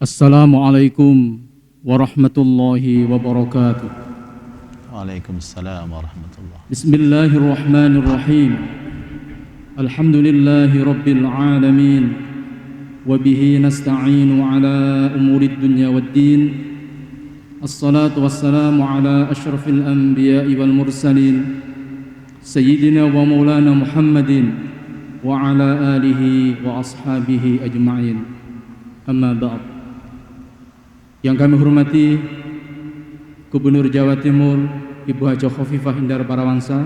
Assalamualaikum warahmatullahi wabarakatuh. Waalaikumsalam warahmatullahi. Bismillahirrahmanirrahim. Alhamdulillahi rabbil alamin. Wabihi nasta'inu ala umurid dunya waddin. Assalatu wassalamu ala ashrafil anbiya'i wal mursalin, Sayyidina wa maulana Muhammadin wa ala alihi wa ashabihi ajma'in. Amma ba'd. Yang kami hormati Gubernur Jawa Timur Ibu Haja Khofifah Indar Parawansa,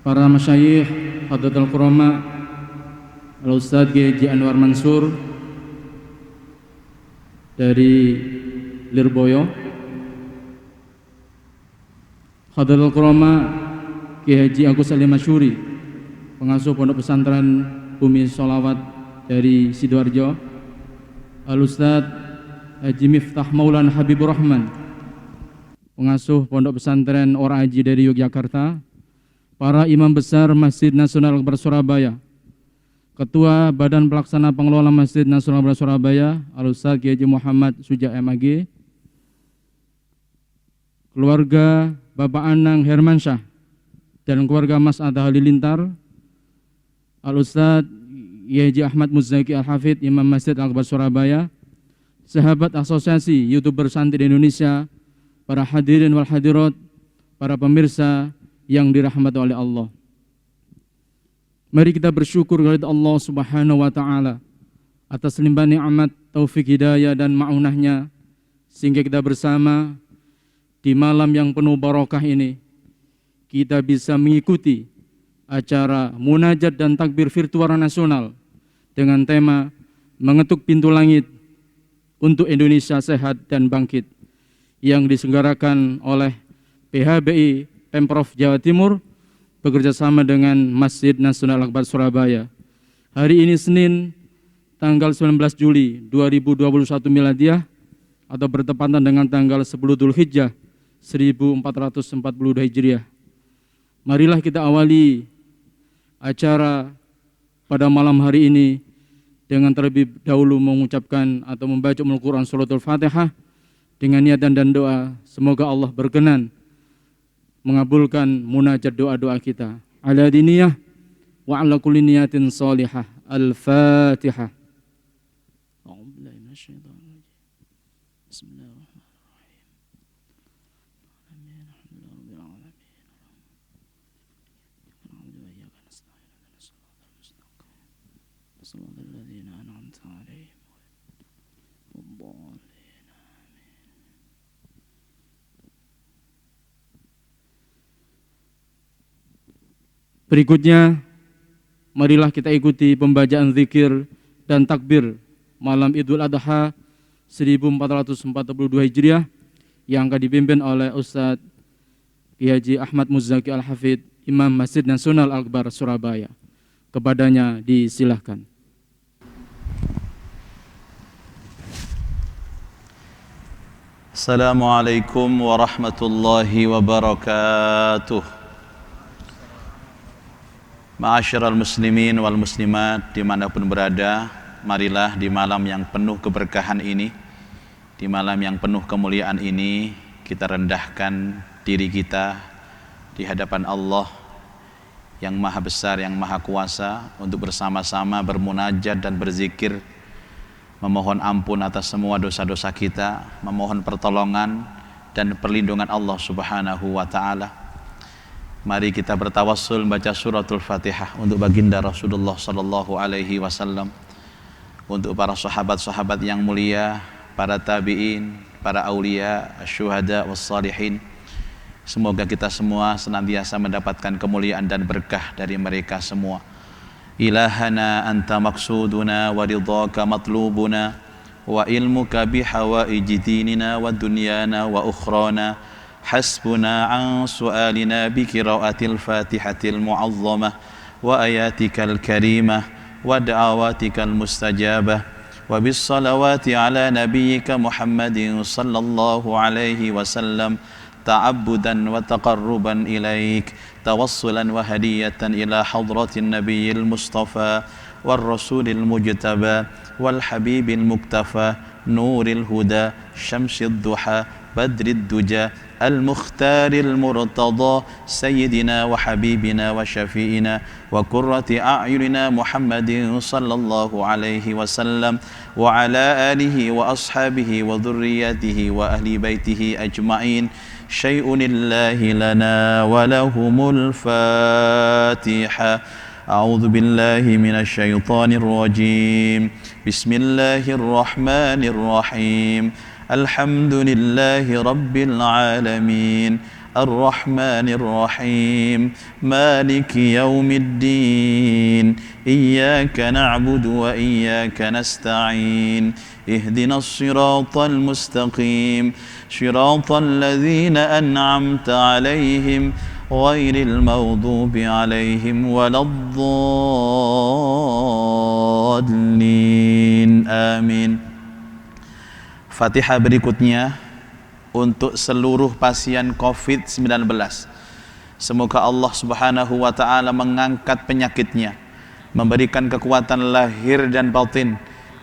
para masyayikh, Hadratul Qurama, Al-Ustadz G.J. Anwar Mansur dari Lirboyo, Hadratul Qurama G.H. Agus Salim Masyuri, pengasuh Pondok Pesantren Bumi Sholawat dari Sidoarjo, Al-Ustadz Haji Miftah Maulana Habibur Rahman, pengasuh Pondok Pesantren Ora Aji dari Yogyakarta, para imam besar Masjid Nasional Al-Akbar Surabaya, Ketua Badan Pelaksana Pengelola Masjid Nasional Al-Akbar Surabaya, Al-Ustadz Haji Muhammad Suja MAG, keluarga Bapak Anang Hermansyah dan keluarga Mas Atta Halilintar, Al-Ustadz Haji Ahmad Muzaki Al-Hafidh, Imam Masjid Al-Akbar Surabaya, sahabat asosiasi YouTuber Santri Indonesia, para hadirin wal hadirat, para pemirsa yang dirahmati oleh Allah. Mari kita bersyukur kepada Allah Subhanahu wa taala atas limpah nikmat, taufik hidayah dan ma'unahnya, sehingga kita bersama di malam yang penuh barokah ini kita bisa mengikuti acara munajat dan takbir virtual nasional dengan tema mengetuk pintu langit untuk Indonesia sehat dan bangkit yang diselenggarakan oleh PHBI Pemprov Jawa Timur bekerjasama dengan Masjid Nasional Al-Akbar Surabaya. Hari ini Senin tanggal 19 Juli 2021 Miladiah atau bertepatan dengan tanggal 10 Dzulhijjah 1442 Hijriah. Marilah kita awali acara pada malam hari ini dengan terlebih dahulu mengucapkan atau membaca Al-Quran Suratul Fatihah dengan niatan dan doa. Semoga Allah berkenan mengabulkan munajat doa-doa kita. Ala diniyah wa ala kulli niyatin salihah. Al-Fatihah. Berikutnya, marilah kita ikuti pembacaan zikir dan takbir malam Idul Adha 1442 Hijriah yang akan dipimpin oleh Ustadz Haji Ahmad Muzaki Al-Hafidh, Imam Masjid Nasional Al-Akbar Surabaya. Kepadanya disilahkan. Assalamualaikum warahmatullahi wabarakatuh. Ma'asyiral muslimin wal muslimat dimanapun berada, marilah di malam yang penuh keberkahan ini, di malam yang penuh kemuliaan ini, kita rendahkan diri kita di hadapan Allah yang maha besar, yang maha kuasa, untuk bersama-sama bermunajat dan berzikir, memohon ampun atas semua dosa-dosa kita, memohon pertolongan dan perlindungan Allah Subhanahu wa ta'ala. Mari kita bertawassul membaca suratul Fatihah untuk baginda Rasulullah sallallahu alaihi wasallam, untuk para sahabat-sahabat yang mulia, para tabi'in, para aulia, syuhada wassalihin. Semoga kita semua senantiasa mendapatkan kemuliaan dan berkah dari mereka semua. Ilahana anta maksuduna wa ridhaka matlubuna wa ilmuka bihawaiji dinina wa dunyana wa ukhrana. Hasbuna an su'alina bi qiraatil Fatihatil mu'azzamah wa ayatikal karimah wa da'awatikal mustajabah wa bis salawati ala nabiyyika Muhammadin sallallahu alaihi wasallam ta'abbudan wa taqarruban ilaik tawassulan wa hadiyatan ila hadratin nabiyil mustafa wal rasulil mujtaba wal habibil muktafa نور الهدى شمس الضحى بدر الدجى المختار المرتضى سيدنا وحبيبنا وشفيئنا وقرة أعيننا محمد صلى الله عليه وسلم وعلى آله وأصحابه وذريته وأهل بيته أجمعين شيء لله لنا ولهم الفاتحة. أعوذ بالله من الشيطان الرجيم. بسم الله الرحمن الرحيم. الحمد لله رب العالمين الرحمن الرحيم مالك يوم الدين إياك نعبد وإياك نستعين اهدنا الصراط المستقيم صراط الذين أنعمت عليهم غير المغضوب عليهم ولا الضالين آمين. Fatihah berikutnya untuk seluruh pasien COVID-19. Semoga Allah Subhanahu wa ta'ala mengangkat penyakitnya, memberikan kekuatan lahir dan batin,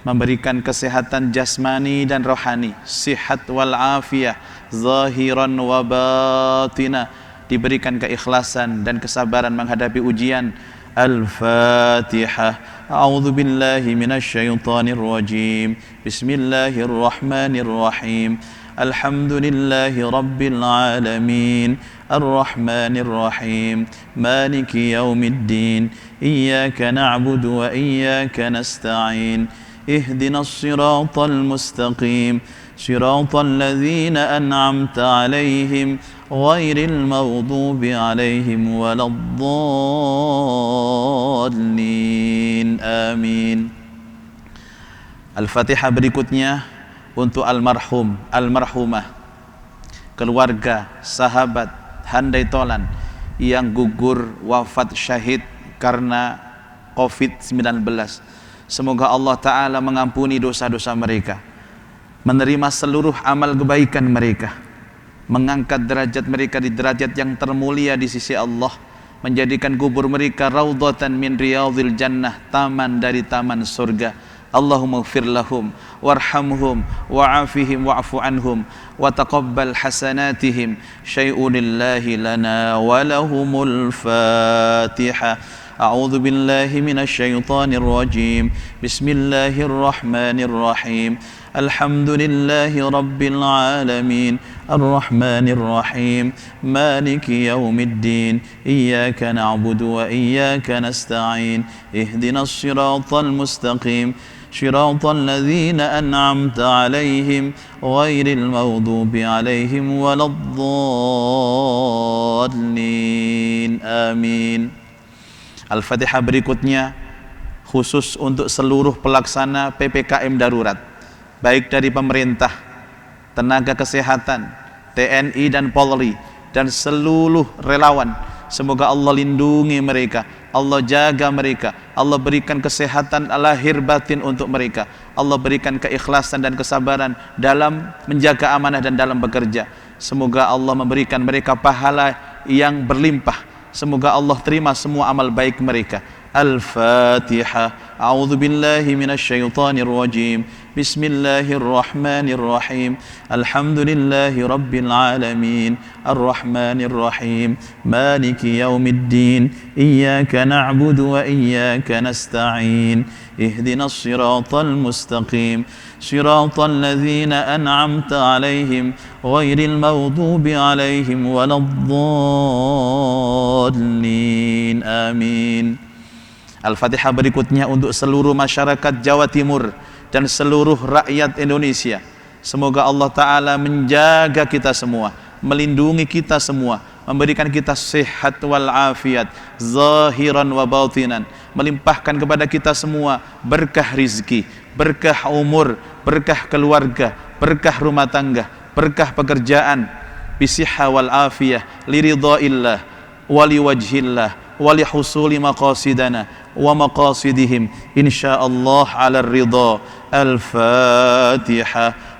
memberikan kesehatan jasmani dan rohani, sihat wal afiyah, zahiran wa batina, diberikan keikhlasan dan kesabaran menghadapi ujian. Al-Fatihah. A'udzu billahi minasy syaithanir rajim. Bismillahirrahmanirrahim. Alhamdulillahi rabbil alamin. Ar-Rahmanir Rahim. Maliki yaumiddin. Iyyaka na'budu wa iyyaka nasta'in. Ihdinas siratal mustaqim. Siratal ladzina an'amta 'alaihim ghairil maghdubi 'alaihim waladdallin. Amin. Al-Fatihah berikutnya untuk almarhum, almarhumah, keluarga, sahabat, handai tolan yang gugur wafat syahid karena COVID-19. Semoga Allah Ta'ala mengampuni dosa-dosa mereka, menerima seluruh amal kebaikan mereka, mengangkat derajat mereka di derajat yang termulia di sisi Allah, menjadikan kubur mereka raudhatan min riyadhil jannah, taman dari taman surga. Allahumma ighfir lahum warhamhum wa'afihim wa'fu anhum wa taqabbal hasanatihim syai'un lillahi lana wa lahumul Fatihah. A'udzu billahi minasy syaithanir rajim. Bismillahirrahmanirrahim. Alhamdulillahi rabbil alamin arrahmanir rahim maliki yaumiddin iyyaka na'budu wa iyyaka nasta'in ihdinas siratal mustaqim صراط الذين أنعمت عليهم غير المغضوب عليهم ولا الضالين آمين. Al-Fatihah berikutnya khusus untuk seluruh pelaksana PPKM darurat, baik dari pemerintah, tenaga kesehatan, TNI dan Polri, dan seluruh relawan. Semoga Allah lindungi mereka, Allah jaga mereka, Allah berikan kesehatan lahir batin untuk mereka, Allah berikan keikhlasan dan kesabaran dalam menjaga amanah dan dalam bekerja. Semoga Allah memberikan mereka pahala yang berlimpah. Semoga Allah terima semua amal baik mereka. Al-Fatihah. A'udzu billahi minasy syaithanir rajim. Bismillahirrahmanirrahim. Alhamdulillahi rabbil alamin. Ar-Rahmanir Rahim. Maliki yaumiddin. Iyyaka na'budu wa iyyaka nasta'in. Ihdinas siratal mustaqim. Siratal ladzina an'amta 'alaihim ghairil maghdubi 'alaihim waladdallin. Amin. Al-Fatihah berikutnya untuk seluruh masyarakat Jawa Timur dan seluruh rakyat Indonesia. Semoga Allah Ta'ala menjaga kita semua, melindungi kita semua, memberikan kita sehat wal afiat, zahiran wa batinan, melimpahkan kepada kita semua berkah rizki, berkah umur, berkah keluarga, berkah rumah tangga, berkah pekerjaan, bisihha wal afiyah, liridhaillah, wali wajhillah, wali husuli maqasidana wa maqasidihim insyaallah ala ridha. Al-Fatihah.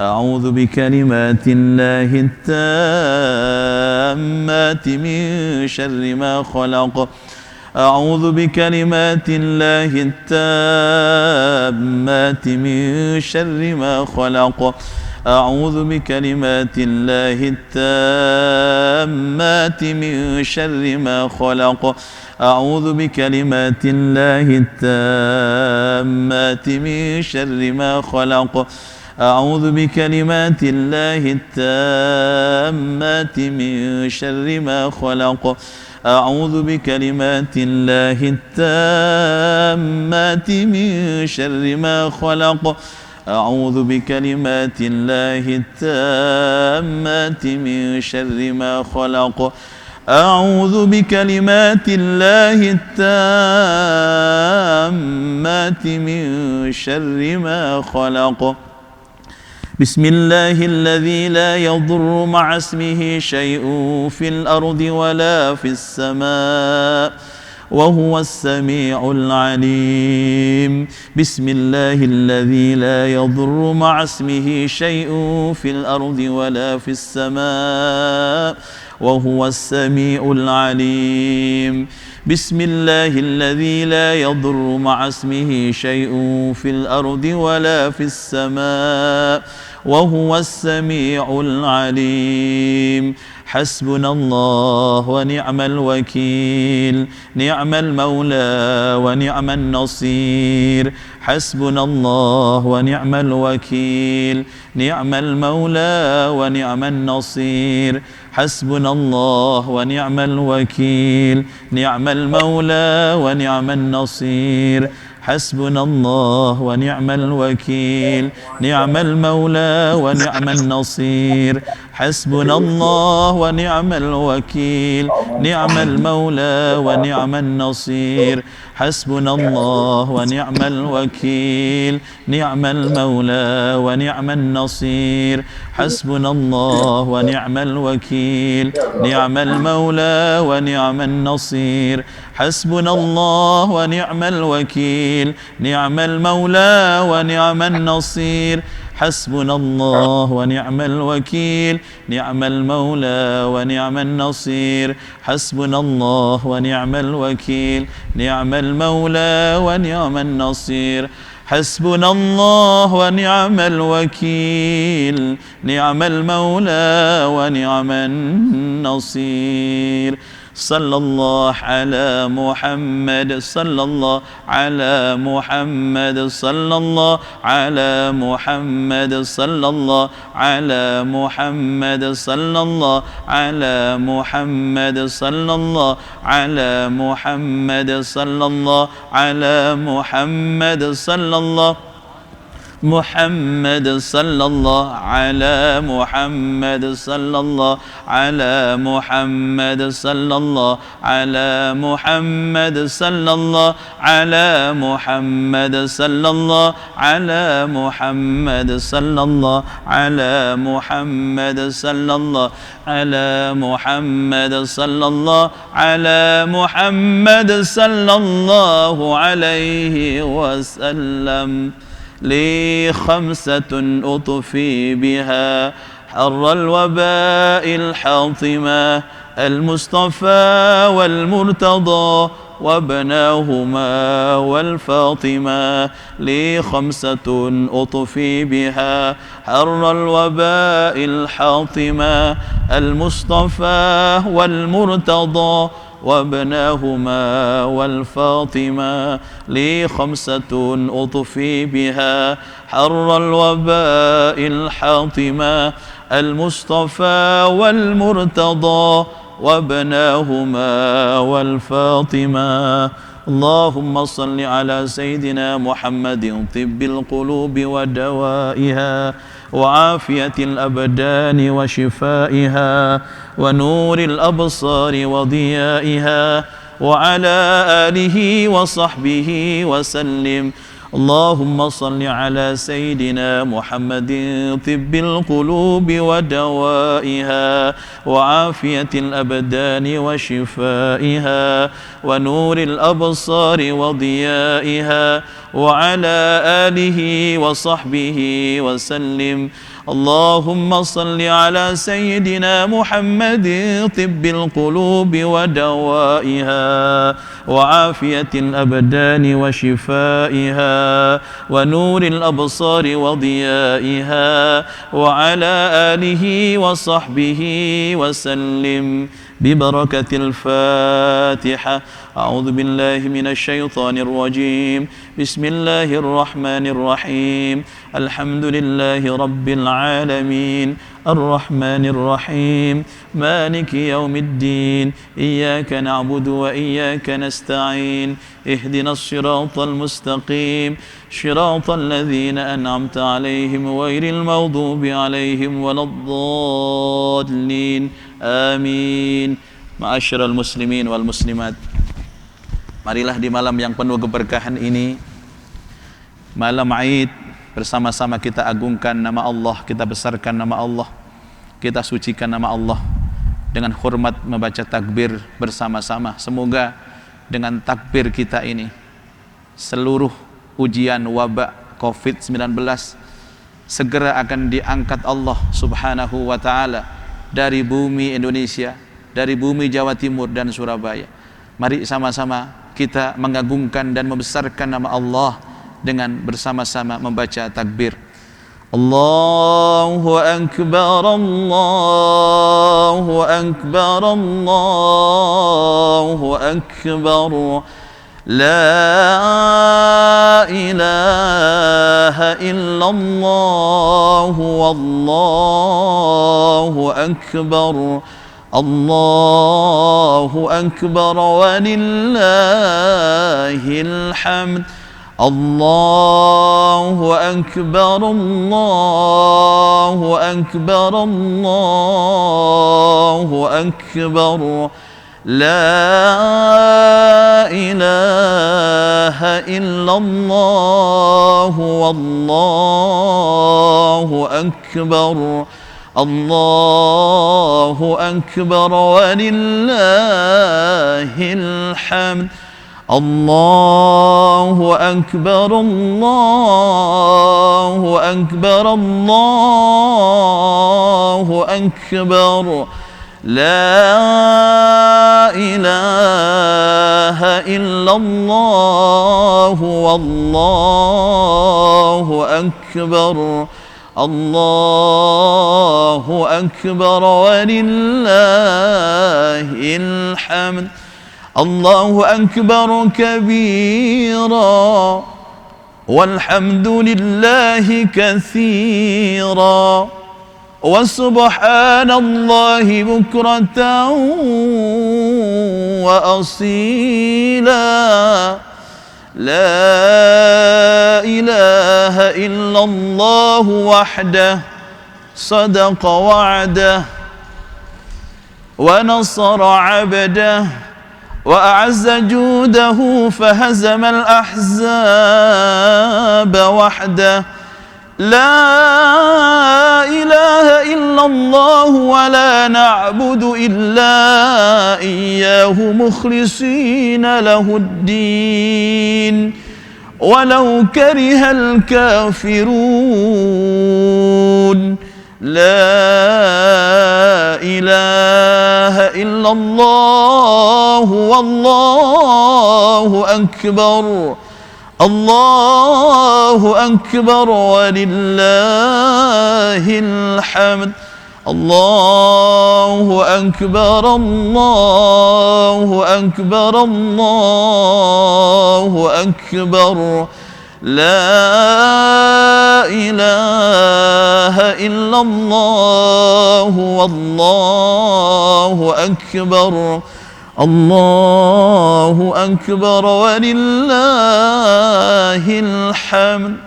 أعوذ بكلمات الله التامات من شر ما خلق أعوذ بكلمات الله التامات من شر ما خلق أعوذ بكلمات الله التامات من شر ما خلق أعوذ بكلمات الله التامات من شر ما خلق أعوذ بكلمات الله التامات من شر ما خلق أعوذ بكلمات الله التامات من شر ما خلق أعوذ بكلمات الله التامات من شر ما خلق أعوذ بكلمات الله التامات من شر ما خلق بسم الله الذي لا يضر مع اسمه شيء في الأرض ولا في السماء وهو السميع العليم بسم الله الذي لا يضر مع اسمه شيء في الأرض ولا في السماء وهو السميع العليم بسم الله الذي لا يضر مع اسمه شيء في الأرض ولا في السماء وهو السميع العليم حسبنا الله ونعم الوكيل نعم المولى ونعم النصير حسبنا الله ونعم الوكيل نعم المولى ونعم النصير حسبنا الله ونعم الوكيل نعم المولى ونعم النصير حسبنا الله ونعم الوكيل نعم المولى ونعم النصير حسبنا الله ونعم الوكيل نعم المولى ونعم النصير حسبنا الله ونعم الوكيل نعم المولى ونعم النصير حسبنا الله ونعم الوكيل نعم المولى ونعم النصير حسبنا الله ونعم الوكيل نعم المولى ونعم النصير حسبنا الله ونعم الوكيل نعم المولى ونعم النصير حسبنا الله ونعم الوكيل نعم المولى ونعم النصير حسبنا الله ونعم الوكيل نعم المولى ونعم النصير صلى الله على محمد صلى الله على محمد صلى الله على محمد صلى الله على محمد صلى الله على محمد صلى الله على محمد صلى الله على محمد صلى الله محمد صلى الله على محمد صلى الله على محمد صلى الله على محمد صلى الله على محمد صلى الله على محمد صلى الله على محمد صلى الله على محمد صلى الله على محمد صلى الله عليه وسلم لي خمسة أطفي بها حر الوباء الحاطمة المصطفى والمرتضى وابناهما والفاطمة لي خمسة أطفي بها حر الوباء الحاطمة المصطفى والمرتضى وابناهما والفاطمة لي خمسة أطفي بها حر الوباء الحاطمة المصطفى والمرتضى وابناهما والفاطمة اللهم صل على سيدنا محمد طب القلوب ودوائها وعافية الأبدان وشفائها ونور الأبصار وضيائها وعلى آله وصحبه وسلم اللهم صل على سيدنا محمد طب القلوب ودوائها وعافية الأبدان وشفائها ونور الأبصار وضيائها وعلى آله وصحبه وسلم. اللهم صل على سيدنا محمد طب القلوب ودوائها وعافية الأبدان وشفائها ونور الأبصار وضيائها وعلى آله وصحبه وسلم ببركة الفاتحة. أعوذ بالله من الشيطان الرجيم. بسم الله الرحمن الرحيم. الحمد لله رب العالمين الرحمن الرحيم مالك يوم الدين إياك نعبد وإياك نستعين اهدنا الصراط المستقيم صراط الذين أنعمت عليهم غير المغضوب عليهم ولا الضالين آمين. Ma'asyiral muslimin wal muslimat, marilah di malam yang penuh keberkahan ini, malam Aid, bersama-sama kita agungkan nama Allah, kita besarkan nama Allah, kita sucikan nama Allah dengan hormat membaca takbir bersama-sama. Semoga dengan takbir kita ini seluruh ujian wabak COVID-19 segera akan diangkat Allah Subhanahu wa ta'ala dari bumi Indonesia, dari bumi Jawa Timur dan Surabaya. Mari sama-sama kita mengagungkan dan membesarkan nama Allah dengan bersama-sama membaca takbir. Allahu Akbar, Allahu Akbar, Allahu Akbar. La ilaha illallah wallahu akbar. Allahu akbar walillahil hamd. Allahu akbar, Allahu akbar, Allahu akbar. La ilaha illallah wallahu akbar. Allahu akbar walillahil hamd. Allahu akbar, Allahu akbar, Allahu akbar. La ilaha illallah wallahu akbar. Allahu akbar walillahil hamd. Allahu akbar kabira walhamdulillahi katsira wa subhanallahi bukratan wa asila. La ilaha illallah wahdah sadaqa wa'dah wa nasara 'abdah wa a'azza judahu fahazama al-ahzab wahdah. La ilaha illallah wa la na'budu illa iyyahu mukhlisina lahuddin walau karihal kafirun. La ilaha illallah wallahu akbar. Allahu akbar walillahil hamd. Allahu akbar, Allahu akbar, Allahu akbar. La ilaha illallah wallahu akbar. Allahu akbar walillahil hamd.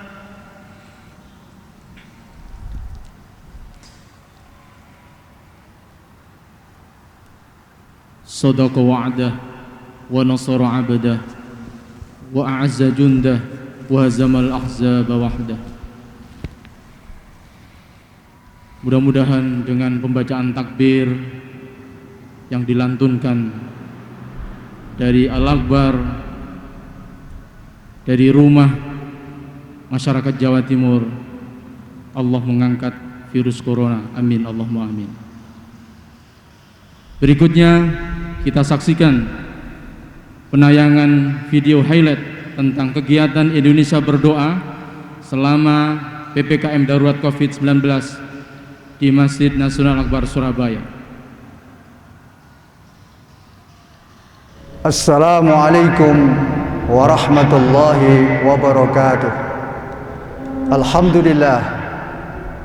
Sadaqa wa'dah wa nasara 'abdah wa a'azza jundah wa hazamal ahzaba wahdah. Mudah-mudahan dengan pembacaan takbir yang dilantunkan dari Al-Akbar, dari rumah masyarakat Jawa Timur, Allah mengangkat virus corona. Amin, Allahumma amin. Berikutnya kita saksikan penayangan video highlight tentang kegiatan Indonesia berdoa selama PPKM Darurat COVID-19 di Masjid Nasional Akbar Surabaya. Assalamualaikum warahmatullahi wabarakatuh. Alhamdulillah,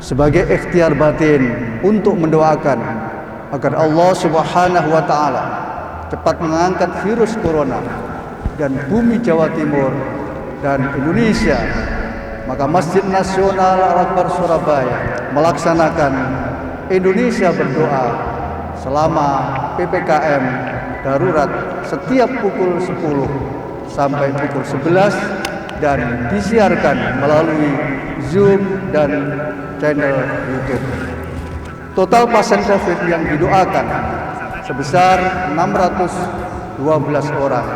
sebagai ikhtiar batin untuk mendoakan agar Allah Subhanahu wa taala cepat mengangkat virus corona dan bumi Jawa Timur dan Indonesia, maka Masjid Nasional Al-Akbar Surabaya melaksanakan Indonesia berdoa selama PPKM darurat setiap pukul 10 sampai pukul 11 dan disiarkan melalui Zoom dan channel YouTube. Total pasien COVID yang didoakan sebesar 612 orang,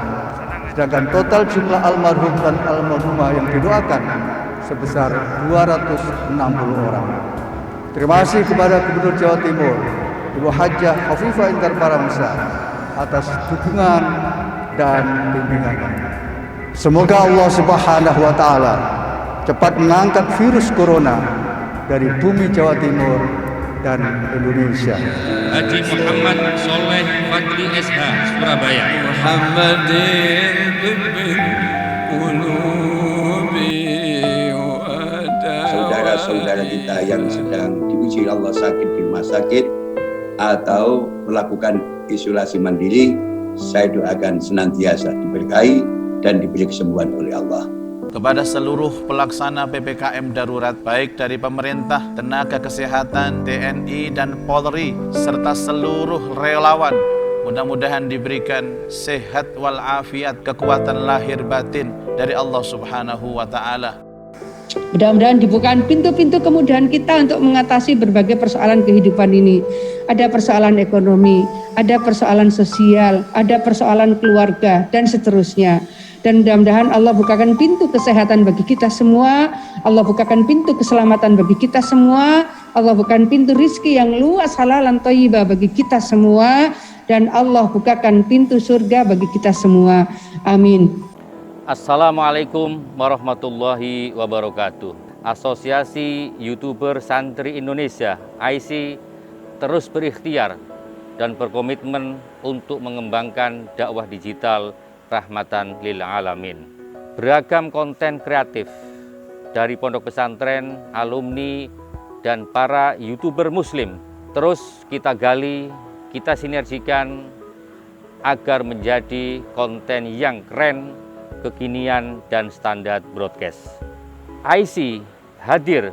sedangkan total jumlah almarhum dan almarhumah yang didoakan sebesar 260 orang. Terima kasih kepada Gubernur Jawa Timur, Ibu Hajah Khofifah Indar Parawansa atas dukungan dan bimbingannya. Semoga Allah Subhanahu wa taala cepat mengangkat virus corona dari bumi Jawa Timur dan Indonesia. Haji Muhammad Soleh Fadli SH, Surabaya. Muhammadin saudara-saudara kita yang sedang diuji Allah sakit di rumah sakit atau melakukan isolasi mandiri, saya doakan senantiasa diberkahi dan diberi kesembuhan oleh Allah. Kepada seluruh pelaksana PPKM darurat, baik dari pemerintah, tenaga kesehatan, TNI dan Polri, serta seluruh relawan, mudah-mudahan diberikan sehat walafiat, kekuatan lahir batin dari Allah Subhanahu wa ta'ala. Mudah-mudahan dibukakan pintu-pintu kemudahan kita untuk mengatasi berbagai persoalan kehidupan ini. Ada persoalan ekonomi, ada persoalan sosial, ada persoalan keluarga, dan seterusnya. Dan mudah-mudahan Allah bukakan pintu kesehatan bagi kita semua, Allah bukakan pintu keselamatan bagi kita semua, Allah bukakan pintu rizki yang luas halalan thayyibah bagi kita semua, dan Allah bukakan pintu surga bagi kita semua. Amin. Assalamualaikum warahmatullahi wabarakatuh. Asosiasi YouTuber Santri Indonesia (AISI) terus berikhtiar dan berkomitmen untuk mengembangkan dakwah digital rahmatan lil alamin. Beragam konten kreatif dari pondok pesantren, alumni, dan para YouTuber muslim terus kita gali, kita sinergikan agar menjadi konten yang keren, kekinian, dan standar broadcast. AISI hadir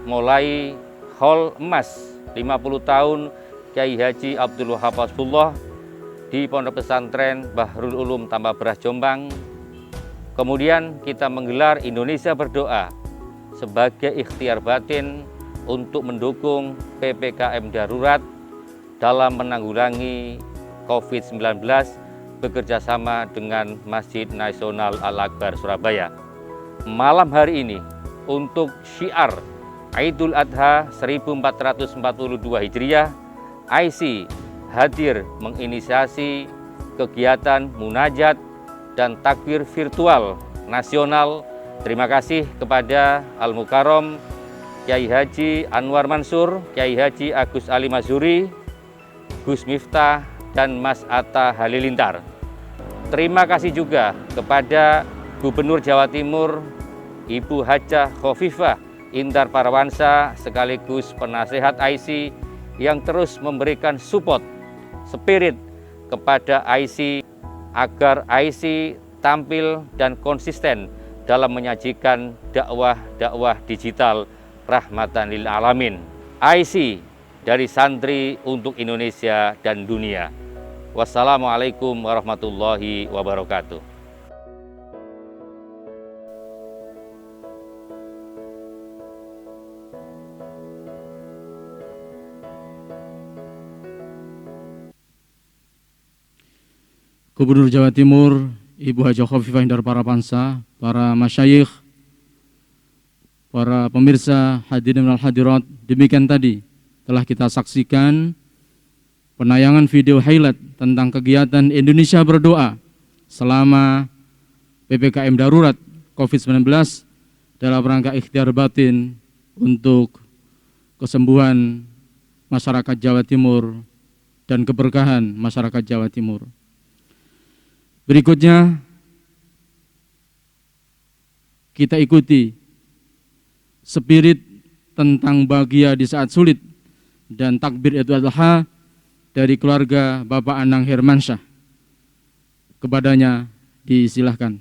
mulai Hall Emas 50 tahun Kiai Haji Abdul Wahab Hasbullah di Pondok Pesantren Bahrul Ulum Tambah Beras Jombang. Kemudian kita menggelar Indonesia Berdoa sebagai ikhtiar batin untuk mendukung PPKM darurat dalam menanggulangi COVID-19 bekerjasama dengan Masjid Nasional Al-Akbar Surabaya. Malam hari ini untuk syiar Idul Adha 1442 Hijriah, AISI hadir menginisiasi kegiatan munajat dan takbir virtual nasional. Terima kasih kepada Al-Mukarram Kiai Haji Anwar Mansur, Kiai Haji Agus Ali Mazuri, Gus Miftah, dan Mas Atta Halilintar. Terima kasih juga kepada Gubernur Jawa Timur, Ibu Hajah Khofifah Indar Parawansa, sekaligus penasehat AISI yang terus memberikan support, spirit kepada AISI agar AISI tampil dan konsisten dalam menyajikan dakwah digital rahmatan lil alamin. AISI dari santri untuk Indonesia dan dunia. Wassalamualaikum warahmatullahi wabarakatuh. Gubernur Jawa Timur, Ibu Haji Khofifah Indar Parapansa, para masyayikh, para pemirsa hadirin wal hadirat, demikian tadi telah kita saksikan penayangan video highlight tentang kegiatan Indonesia berdoa selama PPKM darurat COVID-19 dalam rangka ikhtiar batin untuk kesembuhan masyarakat Jawa Timur dan keberkahan masyarakat Jawa Timur. Berikutnya kita ikuti spirit tentang bahagia di saat sulit dan takbir Idul Adha dari keluarga Bapak Anang Hermansyah. Kepadanya disilahkan.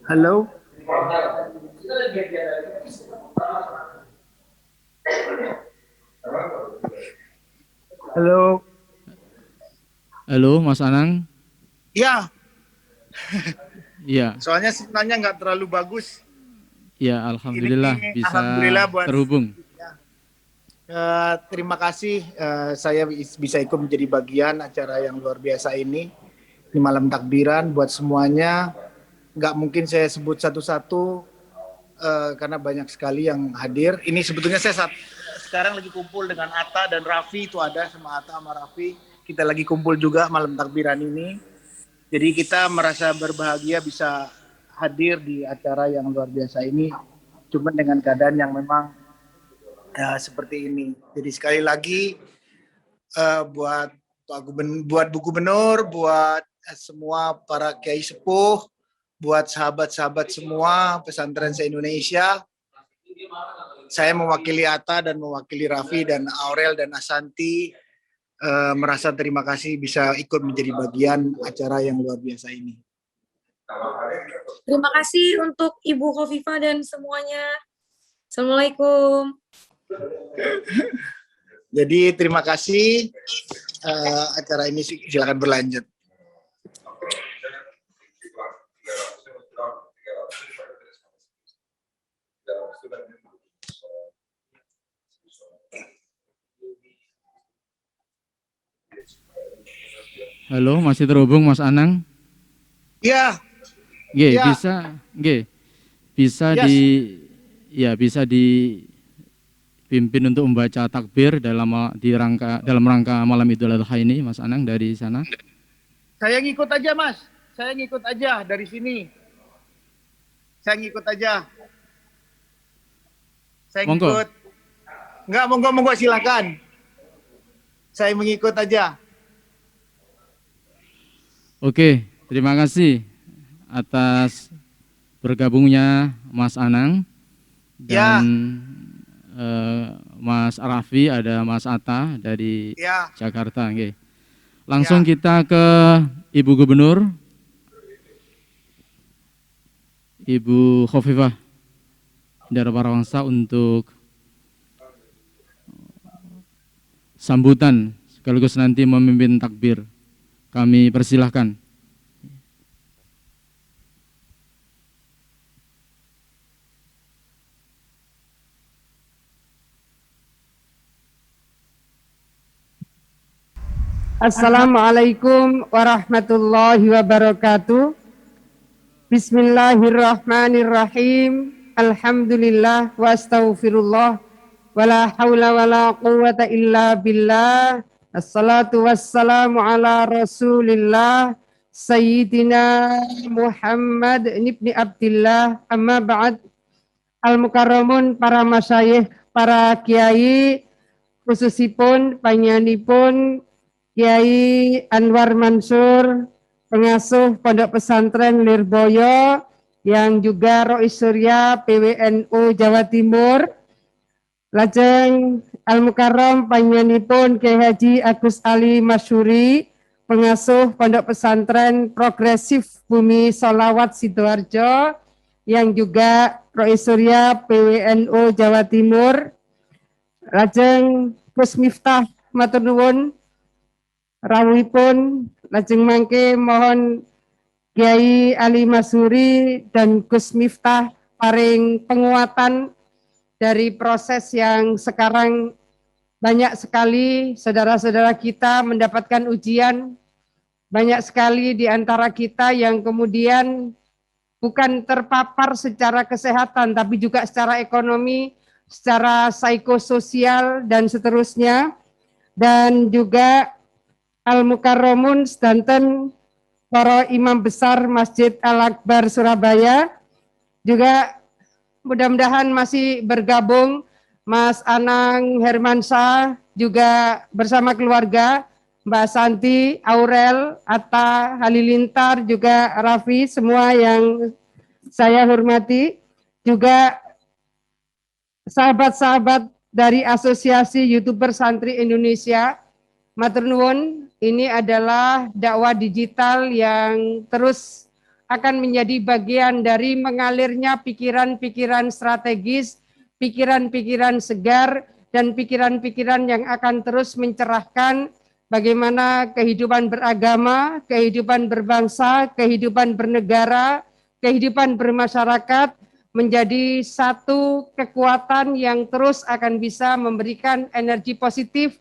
Halo. Halo. Halo, Mas Anang. Ya. Iya. Soalnya sinyalnya nggak terlalu bagus. Ya, alhamdulillah Ini bisa alhamdulillah terhubung. Terima kasih saya bisa ikut menjadi bagian acara yang luar biasa ini di malam takbiran buat semuanya. Nggak mungkin saya sebut satu-satu karena banyak sekali yang hadir. Ini sebetulnya saya sekarang lagi kumpul dengan Atta dan Raffi, itu ada sama Atta sama Raffi. Kita lagi kumpul juga malam takbiran ini. Jadi kita merasa berbahagia bisa hadir di acara yang luar biasa ini. Cuma dengan keadaan yang memang seperti ini. Jadi sekali lagi buat Bu Gubernur, buat semua para kiai sepuh, buat sahabat-sahabat semua pesantren se-Indonesia, saya mewakili Atta dan mewakili Raffi dan Aurel dan Asanti merasa terima kasih bisa ikut menjadi bagian acara yang luar biasa ini. Terima kasih untuk Ibu Khofifah dan semuanya. Assalamualaikum. Jadi terima kasih, acara ini silakan berlanjut. Halo, masih terhubung Mas Anang? Ya. Nggih, Ya. bisa Yes. bisa dipimpin untuk membaca takbir dalam rangka malam Idul Adha ini, Mas Anang dari sana. Saya ngikut aja, Mas. Saya ngikut aja dari sini. Saya ngikut aja. Saya Monggo. ngikut. Enggak, monggo silakan. Saya mengikut aja. Oke, terima kasih atas bergabungnya Mas Anang dan Mas Raffi, ada Mas Atta dari Jakarta. Oke. Langsung kita ke Ibu Gubernur, Ibu Khofifah Indar Parapansa untuk sambutan sekaligus nanti memimpin takbir. Kami persilahkan. Assalamualaikum warahmatullahi wabarakatuh. Bismillahirrahmanirrahim. Alhamdulillah wa astaghfirullah. Wala haula wala quwwata illa billah. Assalatu wassalamu ala rasulillah Sayyidina Muhammad ibn Abdillah. Amma ba'd. Al-Mukarramun, para masyayikh, para kiai, khususipun panjenenganipun Kiai Anwar Mansur, pengasuh Pondok Pesantren Lirboyo, yang juga Rois Surya PWNU Jawa Timur. Lajeng Al-Mukarram panjenenganipun Kiai Haji Agus Ali Masyuri, pengasuh Pondok Pesantren Progresif Bumi Solawat Sidoarjo, yang juga Rois Surya PWNU Jawa Timur, lajeng Gus Miftah matur nuwun rawuhipun, lajeng mangke mohon Kiai Ali Masuri dan Gus Miftah paring penguatan dari proses yang sekarang banyak sekali saudara-saudara kita mendapatkan ujian, banyak sekali di antara kita yang kemudian bukan terpapar secara kesehatan, tapi juga secara ekonomi, secara psikososial, dan seterusnya. Dan juga Al-Mukarramun sedanten para imam besar Masjid Al-Akbar Surabaya, juga mudah-mudahan masih bergabung Mas Anang Hermansyah, juga bersama keluarga, Mbak Santi, Aurel, Atta, Halilintar, juga Raffi, semua yang saya hormati, juga sahabat-sahabat dari Asosiasi YouTuber Santri Indonesia. Matur nuwun, ini adalah dakwah digital yang terus akan menjadi bagian dari mengalirnya pikiran-pikiran strategis, pikiran-pikiran segar, dan pikiran-pikiran yang akan terus mencerahkan bagaimana kehidupan beragama, kehidupan berbangsa, kehidupan bernegara, kehidupan bermasyarakat menjadi satu kekuatan yang terus akan bisa memberikan energi positif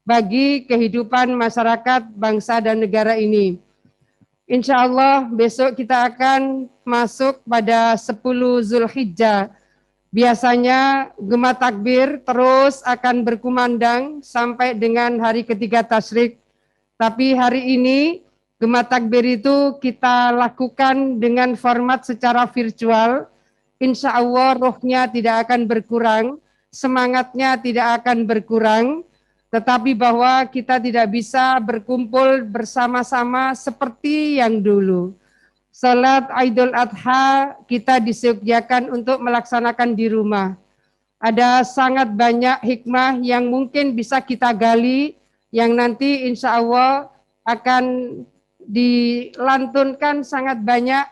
bagi kehidupan masyarakat, bangsa, dan negara ini. Insya Allah besok kita akan masuk pada 10 Zulhijjah. Biasanya gema takbir terus akan berkumandang sampai dengan hari ketiga tasyrik. Tapi hari ini gema takbir itu kita lakukan dengan format secara virtual. Insya Allah rohnya tidak akan berkurang, semangatnya tidak akan berkurang, tetapi bahwa kita tidak bisa berkumpul bersama-sama seperti yang dulu. Salat Idul Adha kita disediakan untuk melaksanakan di rumah. Ada sangat banyak hikmah yang mungkin bisa kita gali, yang nanti insya Allah akan dilantunkan sangat banyak,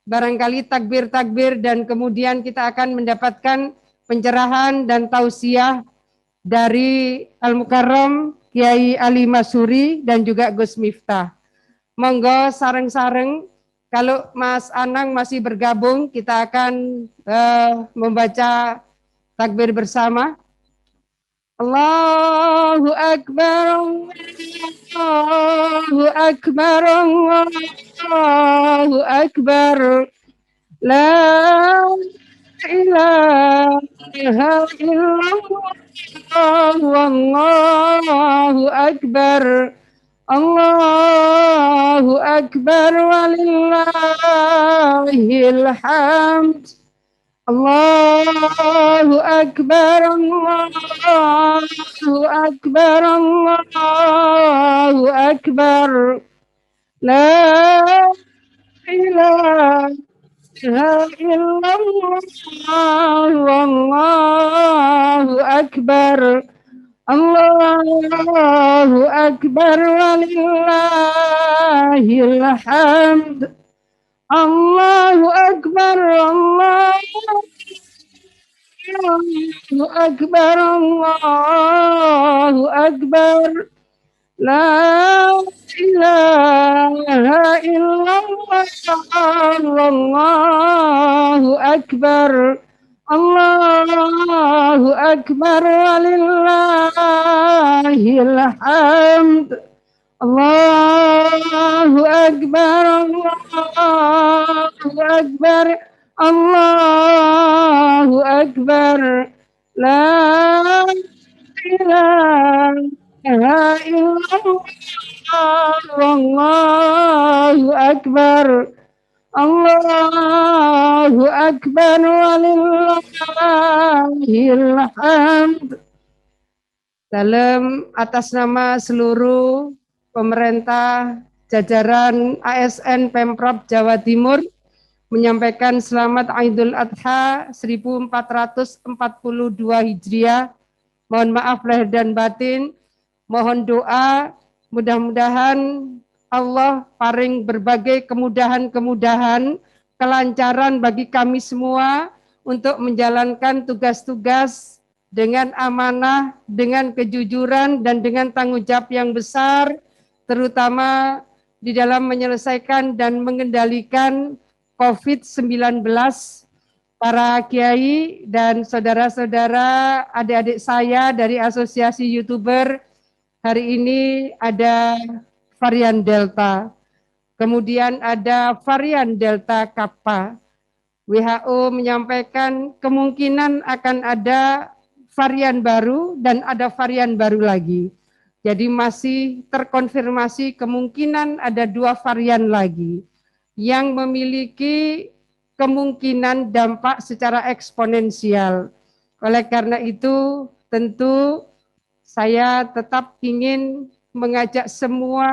barangkali takbir-takbir, dan kemudian kita akan mendapatkan pencerahan dan tausiah dari Al-Mukarram Kiai Ali Masuri dan juga Gus Miftah. Monggo sareng-sareng. Kalau Mas Anang masih bergabung, kita akan membaca takbir bersama. Allahu Akbar, Allahu Akbar, Allahu Akbar. La ilaha illallah, Wallahu Akbar. Allahu Akbar walillahil hamd. Allahu Akbar, Allahu Akbar, Allahu Akbar. La ilaha illallah, Wallahu Akbar. Allahu Akbar walillahil hamd. Allahu Akbar, Allahu Akbar, Allahu Akbar. La ilaha illallah, Allahu Akbar. Allahu Akbar walillahil hamd. Allahu Akbar, Allahu Akbar, Allahu Akbar. La ilaha illallah, Allahu Akbar. Allahu Akbar walillahil hamd. Dalam atas nama seluruh pemerintah jajaran ASN Pemprov Jawa Timur menyampaikan selamat Idul Adha 1442 Hijriah. Mohon maaf lahir dan batin, mohon doa, mudah-mudahan Allah paring berbagai kemudahan-kemudahan, kelancaran bagi kami semua untuk menjalankan tugas-tugas dengan amanah, dengan kejujuran, dan dengan tanggung jawab yang besar, terutama di dalam menyelesaikan dan mengendalikan COVID-19. Para kiai dan saudara-saudara, adik-adik saya dari Asosiasi YouTuber, hari ini ada varian Delta, kemudian ada varian Delta Kappa. WHO menyampaikan kemungkinan akan ada varian baru dan ada varian baru lagi. Jadi masih terkonfirmasi kemungkinan ada 2 varian lagi yang memiliki kemungkinan dampak secara eksponensial. Oleh karena itu, tentu saya tetap ingin mengajak semua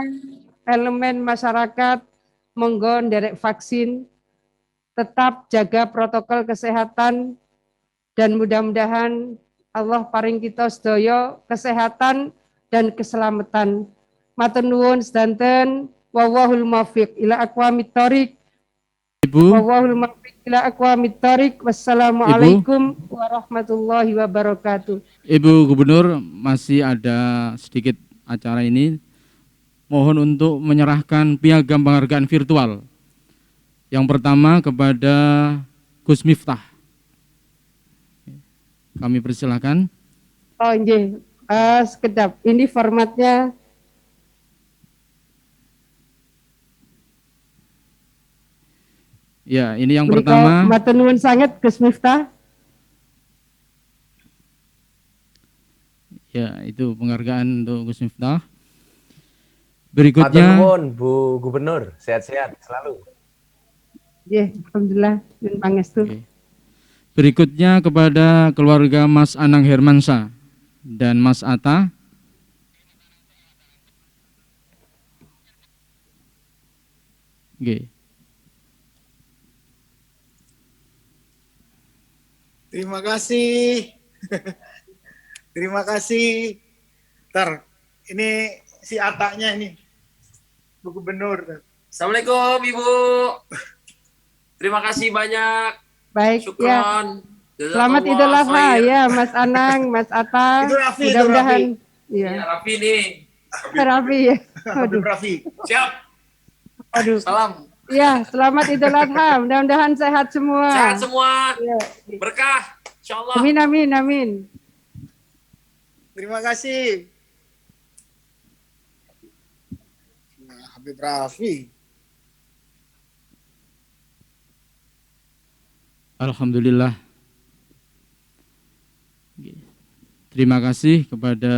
elemen masyarakat monggo nderek vaksin, tetap jaga protokol kesehatan, dan mudah-mudahan Allah paring kita sedaya kesehatan dan keselamatan. Matur nuwun sedanten, wallahul muwaffiq ila aqwamit thoriq. Ibu, Wallahul muwaffiq ila aqwamit thoriq. Wassalamualaikum warahmatullahi wabarakatuh. Ibu Gubernur, masih ada sedikit acara ini. Mohon untuk menyerahkan piagam penghargaan virtual. Yang pertama kepada Gus Miftah. Kami persilakan. Oh nggih, sekedap. Ini formatnya. Ya, ini yang pertama. Matur nuwun sanget Gus Miftah. Ya, itu penghargaan untuk Gus Miftah. Matur Berikutnya, nuwun Bu Gubernur, sehat-sehat selalu. Nggih, alhamdulillah nyuwun pangestu. Oke. Berikutnya kepada keluarga Mas Anang Hermansyah dan Mas Atta. Oke. Terima kasih. Terima kasih. Ntar, ini si Atanya ini, Bu Gubernur. Assalamualaikum Ibu. Terima kasih banyak. Baik, ya. Syukron. Selamat Idul Adha ya Mas Anang, Mas Atta. Itu Raffi, Mudah-mudahan. Ya, Iya. Raffi nih. Raffi ya. Habib Aduh. Raffi. Siap. Aduh. Salam. Iya, selamat Idul Adha. Mudah-mudahan sehat semua. Sehat semua. Iya. Berkah. Insyaallah. Amin, amin, amin. Terima kasih. Nah, Habib Raffi. Alhamdulillah. Terima kasih kepada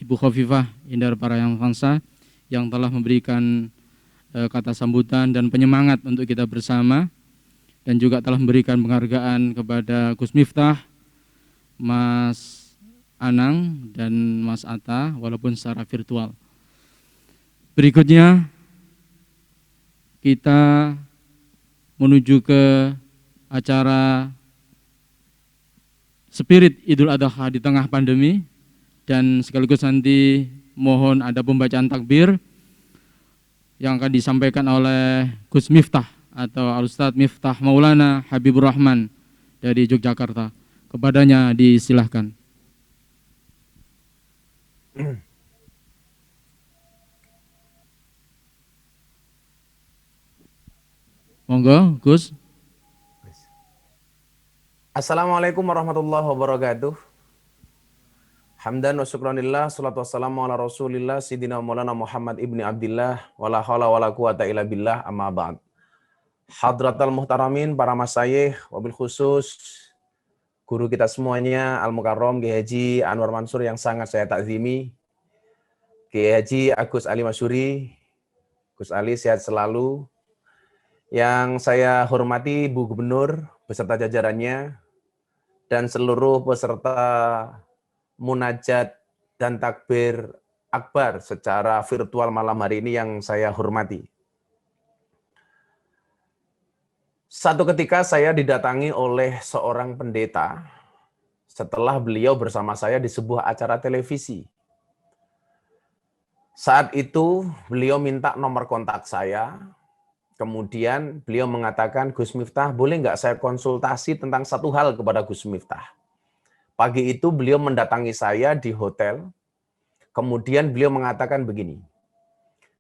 Ibu Khofifah Indar Parayangansa yang telah memberikan kata sambutan dan penyemangat untuk kita bersama, dan juga telah memberikan penghargaan kepada Gus Miftah, Mas Anang, dan Mas Atta walaupun secara virtual. Berikutnya kita menuju ke acara Spirit Idul Adha di tengah pandemi, dan sekaligus nanti mohon ada pembacaan takbir yang akan disampaikan oleh Gus Miftah atau Al-Ustadz Miftah Maulana Habibur Rahman dari Yogyakarta. Kepadanya disilahkan. Monggo, Gus. Assalamualaikum warahmatullahi wabarakatuh. Hamdan wa syukranillah, salatu wassalamu ala rasulillah, Sidina Maulana Muhammad ibni Abdillah, wala hawla wala quwata illa billah, amma ba'd. Hadratal muhtaramin, para masyayikh, wabil khusus, guru kita semuanya, Al-Mukarram, Kiai Haji Anwar Mansur yang sangat saya takzimi, Kiai Haji Agus Ali Masyuri, Gus Ali sehat selalu, yang saya hormati Bu Gubernur, beserta jajarannya, dan seluruh peserta munajat dan takbir akbar secara virtual malam hari ini yang saya hormati. Satu ketika saya didatangi oleh seorang pendeta setelah beliau bersama saya di sebuah acara televisi. Saat itu beliau minta nomor kontak saya, kemudian beliau mengatakan, Gus Miftah, boleh nggak saya konsultasi tentang satu hal kepada Gus Miftah? Pagi itu beliau mendatangi saya di hotel, kemudian beliau mengatakan begini,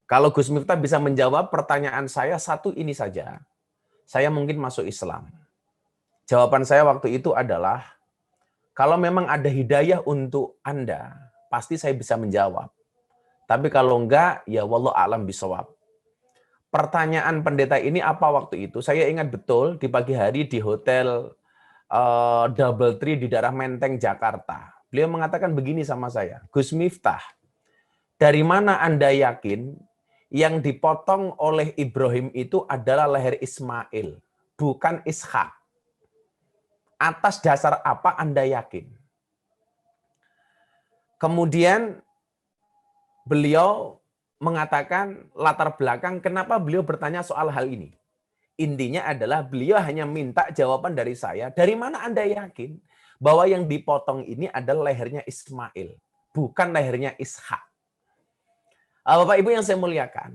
kalau Gus Miftah bisa menjawab pertanyaan saya satu ini saja, saya mungkin masuk Islam. Jawaban saya waktu itu adalah, kalau memang ada hidayah untuk Anda, pasti saya bisa menjawab. Tapi kalau enggak, ya wallahu a'lam bishawab. Pertanyaan pendeta ini apa waktu itu? Saya ingat betul di pagi hari di hotel Double Tree di daerah Menteng, Jakarta. Beliau mengatakan begini sama saya, Gus Miftah, dari mana Anda yakin yang dipotong oleh Ibrahim itu adalah leher Ismail, bukan Ishak? Atas dasar apa Anda yakin? Kemudian beliau mengatakan latar belakang kenapa beliau bertanya soal hal ini. Intinya adalah beliau hanya minta jawaban dari saya, dari mana Anda yakin bahwa yang dipotong ini adalah lehernya Ismail, bukan lehernya Ishak. Bapak Ibu yang saya muliakan,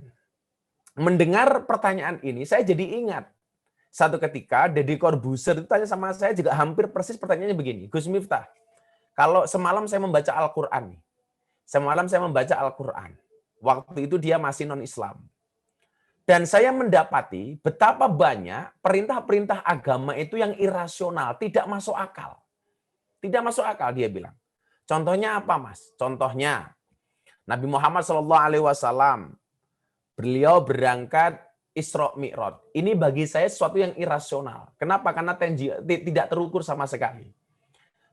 mendengar pertanyaan ini saya jadi ingat. Satu ketika Deddy Corbuzier itu tanya sama saya juga hampir persis pertanyaannya begini, Gus Miftah, kalau semalam saya membaca Al-Quran nih, semalam saya membaca Al-Quran. Waktu itu dia masih non-Islam. Dan saya mendapati betapa banyak perintah-perintah agama itu yang irasional, tidak masuk akal. Tidak masuk akal, dia bilang. Contohnya apa, Mas? Contohnya, Nabi Muhammad SAW, beliau berangkat Isra Mi'raj. Ini bagi saya sesuatu yang irasional. Kenapa? Karena tidak terukur sama sekali.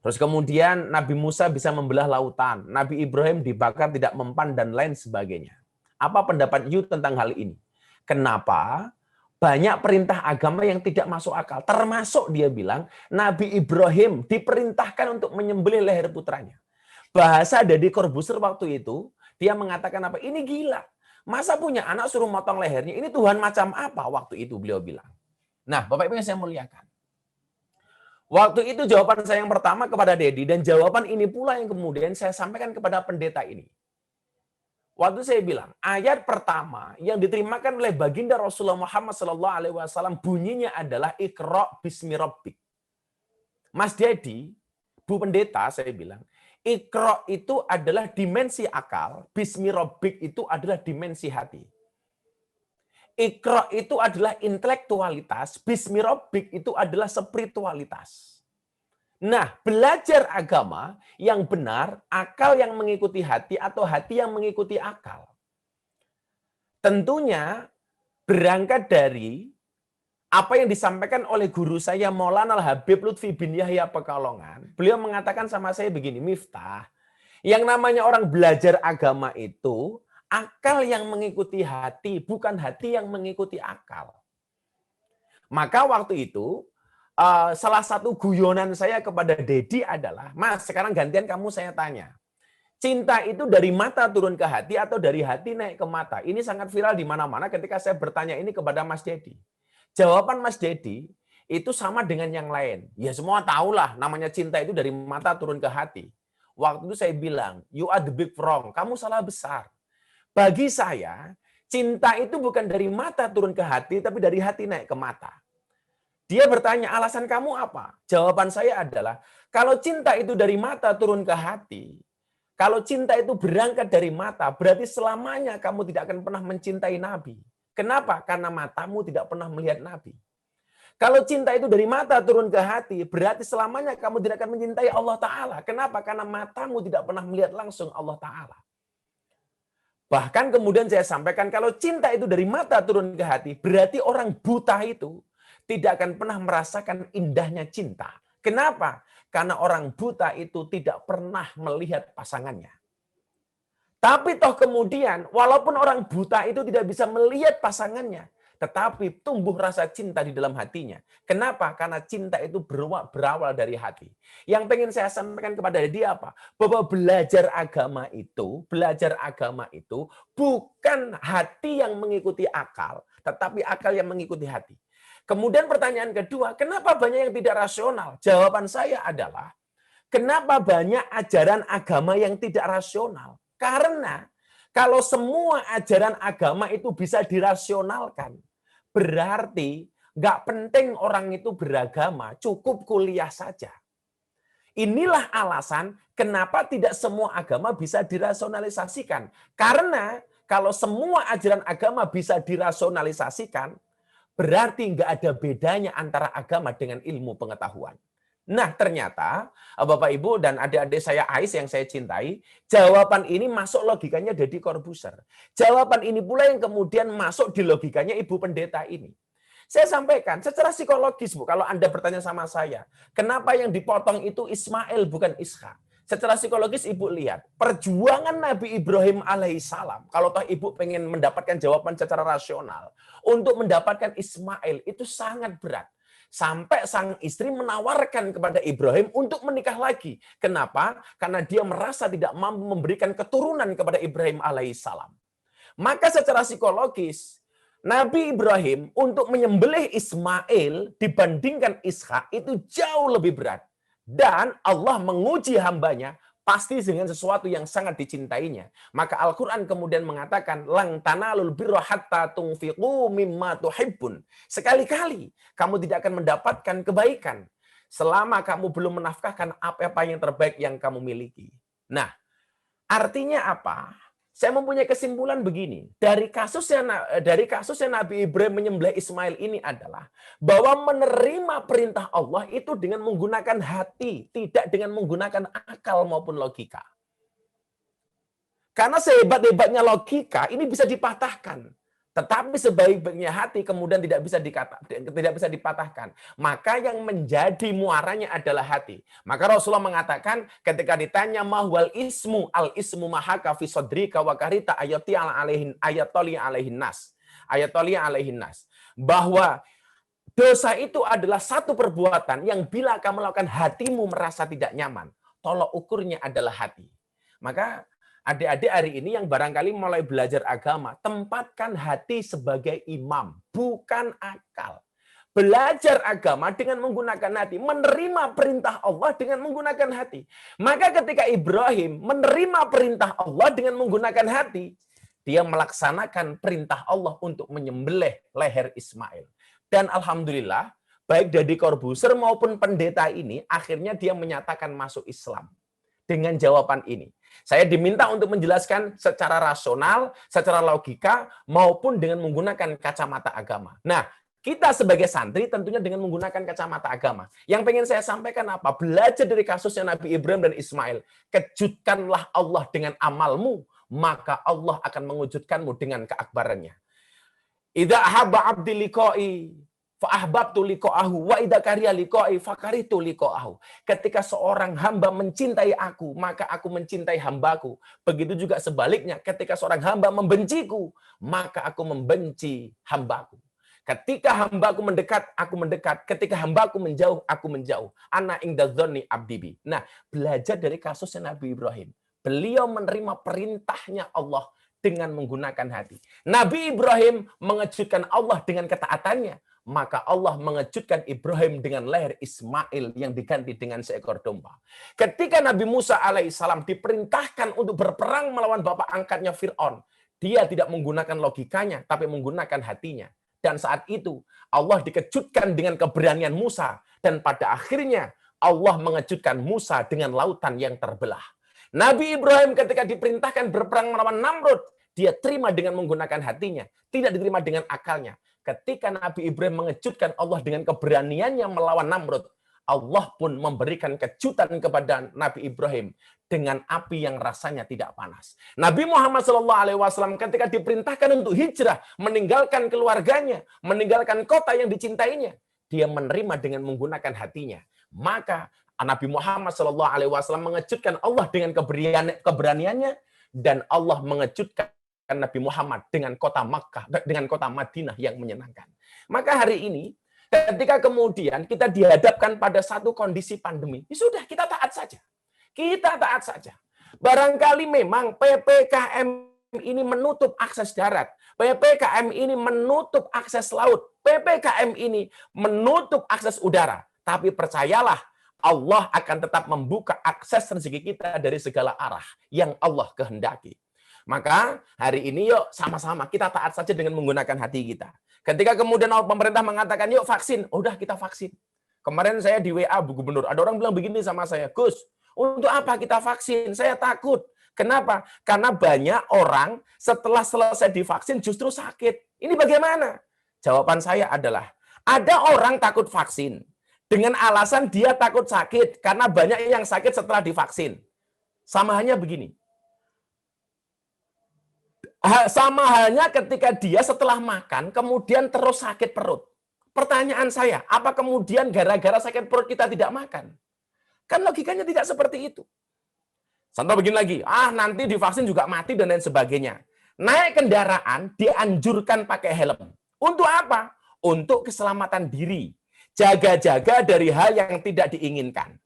Terus kemudian Nabi Musa bisa membelah lautan, Nabi Ibrahim dibakar tidak mempan dan lain sebagainya. Apa pendapat you tentang hal ini? Kenapa banyak perintah agama yang tidak masuk akal? Termasuk dia bilang Nabi Ibrahim diperintahkan untuk menyembelih leher putranya. Bahasa Deddy Corbuzier waktu itu dia mengatakan apa? Ini gila. Masa punya anak suruh motong lehernya? Ini Tuhan macam apa? Waktu itu beliau bilang. Nah, Bapak Ibu yang saya muliakan. Waktu itu jawaban saya yang pertama kepada Dedi, dan jawaban ini pula yang kemudian saya sampaikan kepada pendeta ini. Waktu saya bilang, ayat pertama yang diterimakan oleh baginda Rasulullah Muhammad SAW bunyinya adalah Iqra' bismi rabbik. Mas Dedi, Bu Pendeta, saya bilang, Iqra' itu adalah dimensi akal, bismi rabbik itu adalah dimensi hati. Iqra' itu adalah intelektualitas, bismi rabbik itu adalah spiritualitas. Nah, belajar agama yang benar, akal yang mengikuti hati atau hati yang mengikuti akal. Tentunya berangkat dari apa yang disampaikan oleh guru saya Maulana Al-Habib Lutfi bin Yahya Pekalongan. Beliau mengatakan sama saya begini, Miftah, yang namanya orang belajar agama itu akal yang mengikuti hati, bukan hati yang mengikuti akal. Maka waktu itu, salah satu guyonan saya kepada Dedi adalah, Mas, sekarang gantian kamu saya tanya. Cinta itu dari mata turun ke hati atau dari hati naik ke mata? Ini sangat viral di mana-mana ketika saya bertanya ini kepada Mas Dedi. Jawaban Mas Dedi itu sama dengan yang lain. Ya semua tahulah namanya cinta itu dari mata turun ke hati. Waktu itu saya bilang, you are the big wrong. Kamu salah besar. Bagi saya, cinta itu bukan dari mata turun ke hati, tapi dari hati naik ke mata. Dia bertanya, alasan kamu apa? Jawaban saya adalah, kalau cinta itu dari mata turun ke hati, kalau cinta itu berangkat dari mata, berarti selamanya kamu tidak akan pernah mencintai Nabi. Kenapa? Karena matamu tidak pernah melihat Nabi. Kalau cinta itu dari mata turun ke hati, berarti selamanya kamu tidak akan mencintai Allah Ta'ala. Kenapa? Karena matamu tidak pernah melihat langsung Allah Ta'ala. Bahkan kemudian saya sampaikan kalau cinta itu dari mata turun ke hati, berarti orang buta itu tidak akan pernah merasakan indahnya cinta. Kenapa? Karena orang buta itu tidak pernah melihat pasangannya. Tapi toh kemudian, walaupun orang buta itu tidak bisa melihat pasangannya, tetapi tumbuh rasa cinta di dalam hatinya. Kenapa? Karena cinta itu berawal dari hati. Yang pengen saya sampaikan kepada dia apa? Bahwa belajar agama itu bukan hati yang mengikuti akal, tetapi akal yang mengikuti hati. Kemudian pertanyaan kedua, kenapa banyak yang tidak rasional? Jawaban saya adalah, kenapa banyak ajaran agama yang tidak rasional? Karena Kalau semua ajaran agama itu bisa dirasionalkan, berarti nggak penting orang itu beragama, cukup kuliah saja. Inilah alasan kenapa tidak semua agama bisa dirasionalisasikan. Karena kalau semua ajaran agama bisa dirasionalisasikan, berarti nggak ada bedanya antara agama dengan ilmu pengetahuan. Nah, ternyata Bapak Ibu dan adik-adik saya Ais yang saya cintai, jawaban ini masuk logikanya Deddy Corbuzier. Jawaban ini pula yang kemudian masuk di logikanya Ibu Pendeta ini. Saya sampaikan secara psikologis, Bu, kalau Anda bertanya sama saya, kenapa yang dipotong itu Ismail bukan Ishak? Secara psikologis Ibu lihat, perjuangan Nabi Ibrahim alaihissalam, kalau toh Ibu pengen mendapatkan jawaban secara rasional, untuk mendapatkan Ismail itu sangat berat. Sampai sang istri menawarkan kepada Ibrahim untuk menikah lagi. Kenapa? Karena dia merasa tidak mampu memberikan keturunan kepada Ibrahim alaihissalam. Maka secara psikologis, Nabi Ibrahim untuk menyembelih Ismail dibandingkan Ishak itu jauh lebih berat. Dan Allah menguji hambanya pasti dengan sesuatu yang sangat dicintainya. Maka Al-Quran kemudian mengatakan, Lang tanalul birra hatta tunfiqu mimma tuhibbun. Sekali-kali kamu tidak akan mendapatkan kebaikan selama kamu belum menafkahkan apa-apa yang terbaik yang kamu miliki. Nah, artinya apa? Saya mempunyai kesimpulan begini, dari kasusnya Nabi Ibrahim menyembelih Ismail ini adalah bahwa menerima perintah Allah itu dengan menggunakan hati, tidak dengan menggunakan akal maupun logika. Karena sehebat-hebatnya logika ini bisa dipatahkan, tetapi sebaik-baiknya hati kemudian tidak bisa dipatahkan. Maka yang menjadi muaranya adalah hati. Maka Rasulullah mengatakan ketika ditanya mahwal ismu, al ismu mahaka fi sodrika wa karita ayati alaihin nas. Bahwa dosa itu adalah satu perbuatan yang bila kamu lakukan hatimu merasa tidak nyaman. Tolok ukurnya adalah hati. Maka adik-adik hari ini yang barangkali mulai belajar agama, tempatkan hati sebagai imam, bukan akal. Belajar agama dengan menggunakan hati, menerima perintah Allah dengan menggunakan hati. Maka ketika Ibrahim menerima perintah Allah dengan menggunakan hati, dia melaksanakan perintah Allah untuk menyembelih leher Ismail. Dan alhamdulillah, baik Deddy Corbuzier maupun pendeta ini, akhirnya dia menyatakan masuk Islam. Dengan jawaban ini. Saya diminta untuk menjelaskan secara rasional, secara logika, maupun dengan menggunakan kacamata agama. Nah, kita sebagai santri tentunya dengan menggunakan kacamata agama. Yang pengen saya sampaikan apa? Belajar dari kasusnya Nabi Ibrahim dan Ismail. Kejutkanlah Allah dengan amalmu, maka Allah akan mengejutkanmu dengan keakbarannya. Idza ahabba abdi liqa'i fa'ahbabtu liqa'ahu wa idza kariha liqa'i fakaritu liqa'ahu. Ketika seorang hamba mencintai aku, maka aku mencintai hambaku. Begitu juga sebaliknya, ketika seorang hamba membenciku, maka aku membenci hambaku. Ketika hambaku mendekat, aku mendekat. Ketika hambaku menjauh, aku menjauh. Ana inda dzanni abdi bi. Nah, belajar dari kasusnya Nabi Ibrahim. Beliau menerima perintahnya Allah dengan menggunakan hati. Nabi Ibrahim mengejutkan Allah dengan ketaatannya. Maka Allah mengejutkan Ibrahim dengan leher Ismail yang diganti dengan seekor domba. Ketika Nabi Musa alaihissalam diperintahkan untuk berperang melawan bapak angkatnya Fir'aun, dia tidak menggunakan logikanya, tapi menggunakan hatinya. Dan saat itu Allah dikejutkan dengan keberanian Musa. Dan pada akhirnya Allah mengejutkan Musa dengan lautan yang terbelah. Nabi Ibrahim ketika diperintahkan berperang melawan Namrud, dia terima dengan menggunakan hatinya, tidak diterima dengan akalnya. Ketika Nabi Ibrahim mengejutkan Allah dengan keberaniannya melawan Namrud, Allah pun memberikan kejutan kepada Nabi Ibrahim dengan api yang rasanya tidak panas. Nabi Muhammad SAW ketika diperintahkan untuk hijrah, meninggalkan keluarganya, meninggalkan kota yang dicintainya, dia menerima dengan menggunakan hatinya. Maka Nabi Muhammad SAW mengejutkan Allah dengan keberaniannya, dan Allah mengejutkan Nabi Muhammad dengan kota Makkah, dengan kota Madinah yang menyenangkan. Maka hari ini, ketika kemudian kita dihadapkan pada satu kondisi pandemi, ya sudah, kita taat saja. Kita taat saja. Barangkali memang PPKM ini menutup akses darat, PPKM ini menutup akses laut, PPKM ini menutup akses udara. Tapi percayalah, Allah akan tetap membuka akses rezeki kita dari segala arah yang Allah kehendaki. Maka hari ini yuk sama-sama kita taat saja dengan menggunakan hati kita. Ketika kemudian pemerintah mengatakan yuk vaksin, udah kita vaksin. Kemarin saya di WA Bu Gubernur, ada orang bilang begini sama saya, Gus, untuk apa kita vaksin? Saya takut. Kenapa? Karena banyak orang setelah selesai divaksin justru sakit. Ini bagaimana? Jawaban saya adalah, ada orang takut vaksin dengan alasan dia takut sakit karena banyak yang sakit setelah divaksin. Sama halnya begini. Sama halnya ketika dia setelah makan kemudian terus sakit perut. Pertanyaan saya, apa kemudian gara-gara sakit perut kita tidak makan? Kan logikanya tidak seperti itu. Contoh begini lagi, nanti divaksin juga mati dan lain sebagainya. Naik kendaraan dianjurkan pakai helm. Untuk apa? Untuk keselamatan diri. Jaga-jaga dari hal yang tidak diinginkan.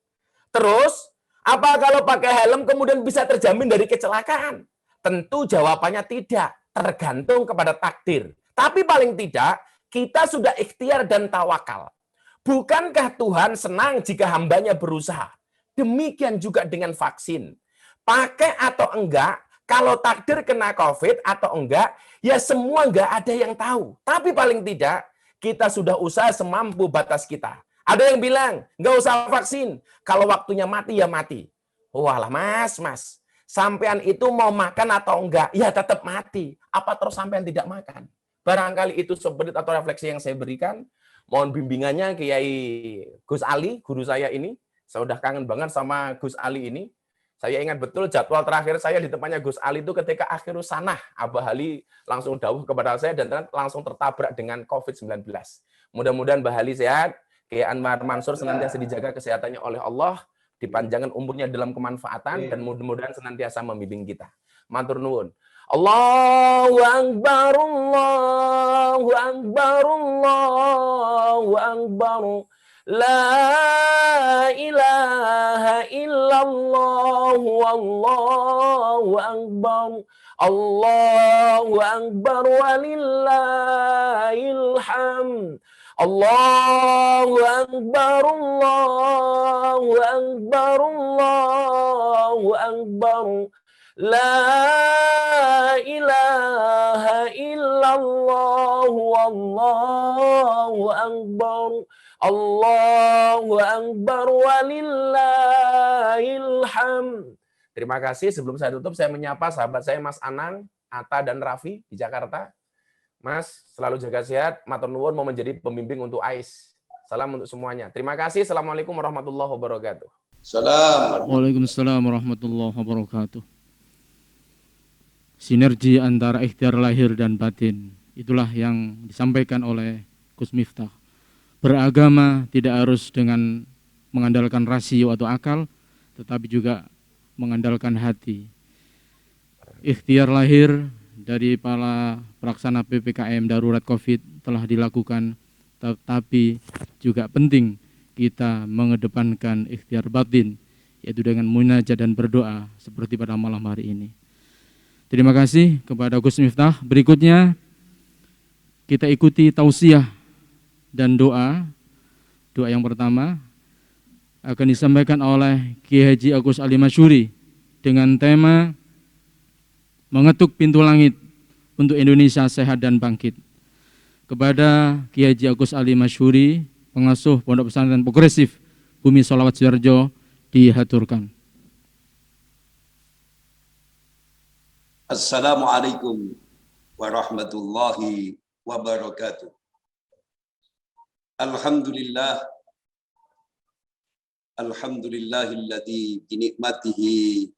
Terus, apa kalau pakai helm kemudian bisa terjamin dari kecelakaan? Tentu jawabannya tidak, tergantung kepada takdir. Tapi paling tidak, kita sudah ikhtiar dan tawakal. Bukankah Tuhan senang jika hambanya berusaha? Demikian juga dengan vaksin. Pakai atau enggak, kalau takdir kena COVID atau enggak, ya semua enggak ada yang tahu. Tapi paling tidak, kita sudah usaha semampu batas kita. Ada yang bilang, enggak usah vaksin. Kalau waktunya mati, ya mati. Walah mas. Sampean itu mau makan atau enggak? Ya tetap mati. Apa terus sampean tidak makan? Barangkali itu sebenarnya atau refleksi yang saya berikan. Mohon bimbingannya Kiai Gus Ali, guru saya ini. Saya udah kangen banget sama Gus Ali ini. Saya ingat betul jadwal terakhir saya di tempatnya Gus Ali itu ketika akhirus sanah. Abah Ali langsung dawuh kepada saya dan langsung tertabrak dengan COVID-19. Mudah-mudahan Mbah Ali sehat. Kiai Anwar Mansur senantiasa dijaga kesehatannya oleh Allah. Dipanjangkan umurnya dalam kemanfaatan dan mudah-mudahan senantiasa membimbing kita. Matur nuwun. Allahu Akbar, Allahu Akbar, Allahu Akbar. La ilaha illallah, wallahu akbar. Allahu akbar walillahil hamd. Allahu akbar, Allahu akbar, Allahu akbar. La ilaha illallah, wallahu akbar. Allahu akbar walillahil hamd. Terima kasih. Sebelum saya tutup, saya menyapa sahabat saya Mas Anang, Atta dan Raffi di Jakarta. Mas, selalu jaga sehat. Matur nuwun mau menjadi pembimbing untuk AIS. Salam untuk semuanya. Terima kasih. Assalamualaikum warahmatullahi wabarakatuh. Salam. Waalaikumsalam warahmatullahi wabarakatuh. Sinergi antara ikhtiar lahir dan batin, itulah yang disampaikan oleh Gus Miftah. Beragama tidak harus dengan mengandalkan rasio atau akal, tetapi juga mengandalkan hati. Ikhtiar lahir dari para pelaksana PPKM darurat COVID telah dilakukan, tetapi juga penting kita mengedepankan ikhtiar batin, yaitu dengan munajat dan berdoa seperti pada malam hari ini. Terima kasih kepada Gus Miftah. Berikutnya kita ikuti tausiah dan doa. Doa yang pertama akan disampaikan oleh Kiai Haji Agus Ali Masyuri dengan tema mengetuk pintu langit untuk Indonesia sehat dan bangkit. Kepada Kiai Haji Agus Ali Masyuri, pengasuh Pondok Pesantren Progresif Bumi Sholawat Sidoarjo, dihaturkan. Assalamualaikum warahmatullahi wabarakatuh. Alhamdulillah. Alhamdulillahilladzi binikmatihi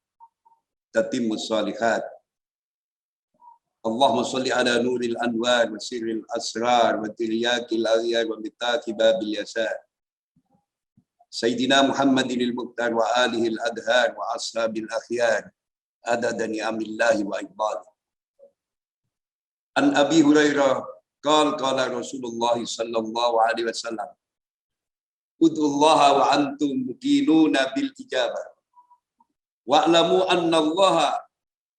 tatimmus shalihat. Allahumma sholli ala nuril anwar wa sirril asrar wa tiryakil aghyar wa mitati babil yasar. Sayyidina Muhammadinil Muqtar wa alihil adhar wa ashabil akhyar. Adada ni'amillahi wa ibad. An Abi Hurairah qala Rasulullah sallallahu alaihi wasallam, ud'ullaha wa antum muqinuna bil ijabah wa'lamu anna allaha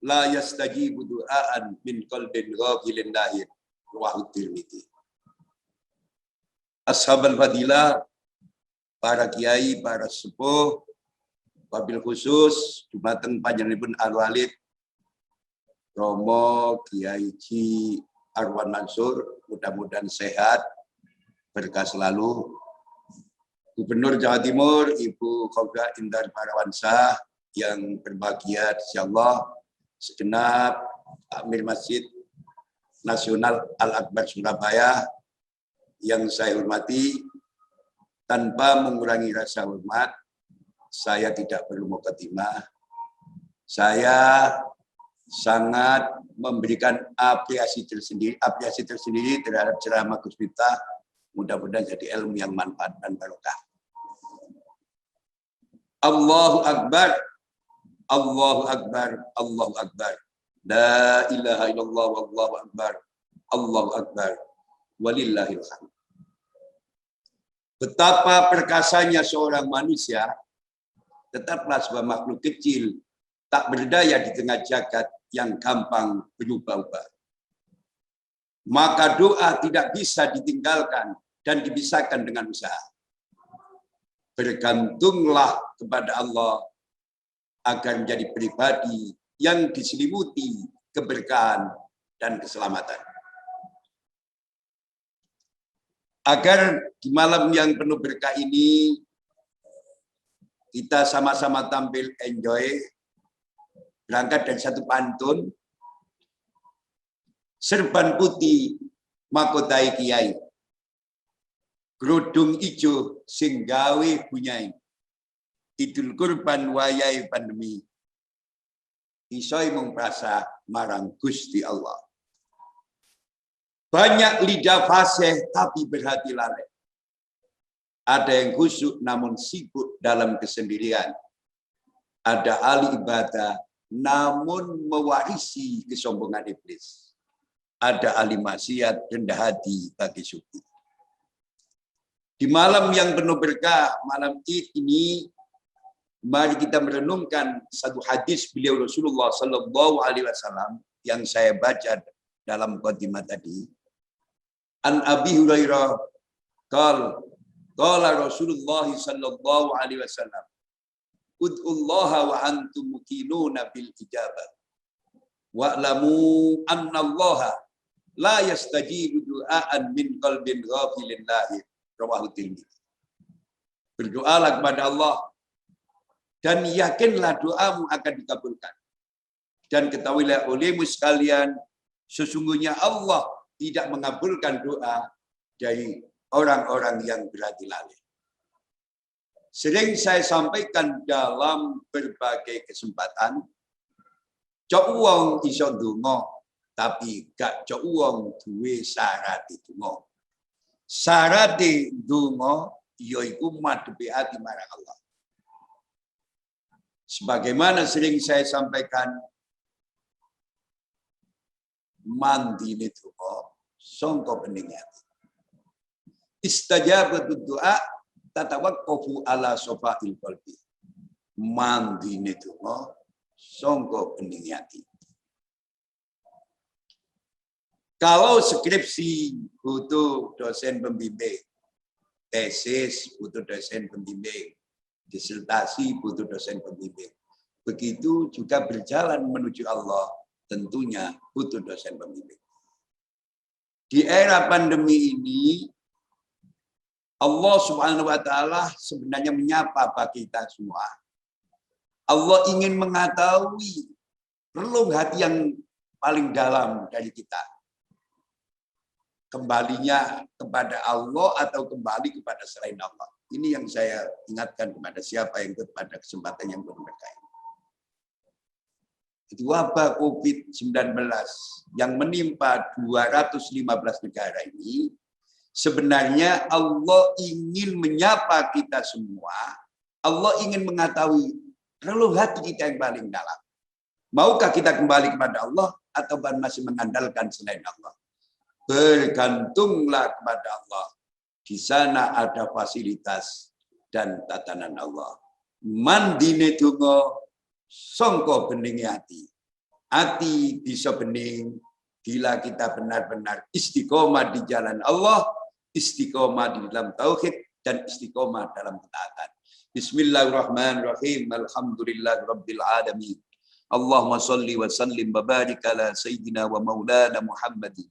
la yastajibu du'aan min qalbin ghafilin lahir. Rawahu Tirmidzi. Ashabul fadilah, para kiai, para sepuh, wabil khusus dumateng panjenenganipun Al Walid Romo Kiai Ji Arwan Mansur, mudah-mudahan sehat, berkah selalu. Gubernur Jawa Timur, Ibu Khofifah Indar Parawansa, yang berbahagia, insyaallah, segenap Amir Masjid Nasional Al-Akbar Surabaya yang saya hormati, tanpa mengurangi rasa hormat, saya tidak perlu mukadimah. Saya sangat memberikan apresiasi tersendiri terhadap ceramah Gus Miftah. Mudah-mudahan jadi ilmu yang manfaat dan barokah. Allahu Akbar, Allahu Akbar, Allahu Akbar. La ilaha illallah wallahu akbar, Allahu Akbar, walillahil hamd. Betapa perkasanya seorang manusia, tetaplah sebuah makhluk kecil, tak berdaya di tengah jagat yang gampang berubah-ubah. Maka doa tidak bisa ditinggalkan dan dipisahkan dengan usaha. Bergantunglah kepada Allah agar menjadi pribadi yang diselimuti keberkahan dan keselamatan. Agar di malam yang penuh berkah ini kita sama-sama tampil enjoy, berangkat dari satu pantun, serban putih makotai kiai, kerudung ijo sing gawe bunyai, idul kurban wayai pandemi, isoi mung prasa marang Gusti Allah. Banyak lidah fasih tapi berhati lalai. Ada yang khusyuk namun sibuk dalam kesendirian. Ada ahli ibadah namun mewarisi kesombongan iblis. Ada ahli maksiat rendah hati bagi sufi. Di malam yang penuh berkah, malam Id ini, mari kita merenungkan satu hadis beliau Rasulullah Sallallahu Alaihi Wasallam yang saya baca dalam mukadimah tadi. An Abi Hurairah qala Rasulullah Sallallahu Alaihi Wasallam, ud'ullaha wa antum muqinuna bil ijabah wa'lamu anna allaha la yastajibu du'aan min qalbin ghafilin lahi. Rawahu Tirmidzi. Berdoalah kepada Allah dan yakinlah doamu akan dikabulkan. Dan ketahuilah olehmu sekalian, sesungguhnya Allah tidak mengabulkan doa dari orang-orang yang berhati lalai. Sering saya sampaikan dalam berbagai kesempatan, cok wong iso ndonga, tapi gak cok wong duwe syarat ndonga. Syarat ndonga yaiku madhepi ati marang Allah. Sebagaimana sering saya sampaikan, mandi ndonga sangka bening ati. Istajabatud doa tatawaqqafu ala sofa'il qalbi. Mandi ndonga sangka bening ati. Kalau skripsi butuh dosen pembimbing, tesis butuh dosen pembimbing, disertasi butuh dosen pembimbing. Begitu juga berjalan menuju Allah, tentunya butuh dosen pembimbing. Di era pandemi ini, Allah Subhanahu wa Ta'ala sebenarnya menyapa bagi kita semua. Allah ingin mengetahui relung hati yang paling dalam dari kita. Kembalinya kepada Allah atau kembali kepada selain Allah. Ini yang saya ingatkan kepada siapa yang ikut pada kesempatan yang berkah ini. Itu wabah COVID-19 yang menimpa 215 negara ini, sebenarnya Allah ingin menyapa kita semua. Allah ingin mengetahui relung hati kita yang paling dalam. Maukah kita kembali kepada Allah atau masih mengandalkan selain Allah? Bergantunglah kepada Allah. Di sana ada fasilitas dan tatanan Allah. Mandine donga sangka bening hati. Hati bisa bening bila kita benar-benar istiqomah di jalan Allah, istiqomah di dalam tauhid, dan istiqomah dalam ketaatan. Bismillahirrahmanirrahim. Alhamdulillahirabbil alamin. Allahumma salli wa sallim wa barik ala sayyidina wa maulana Muhammadin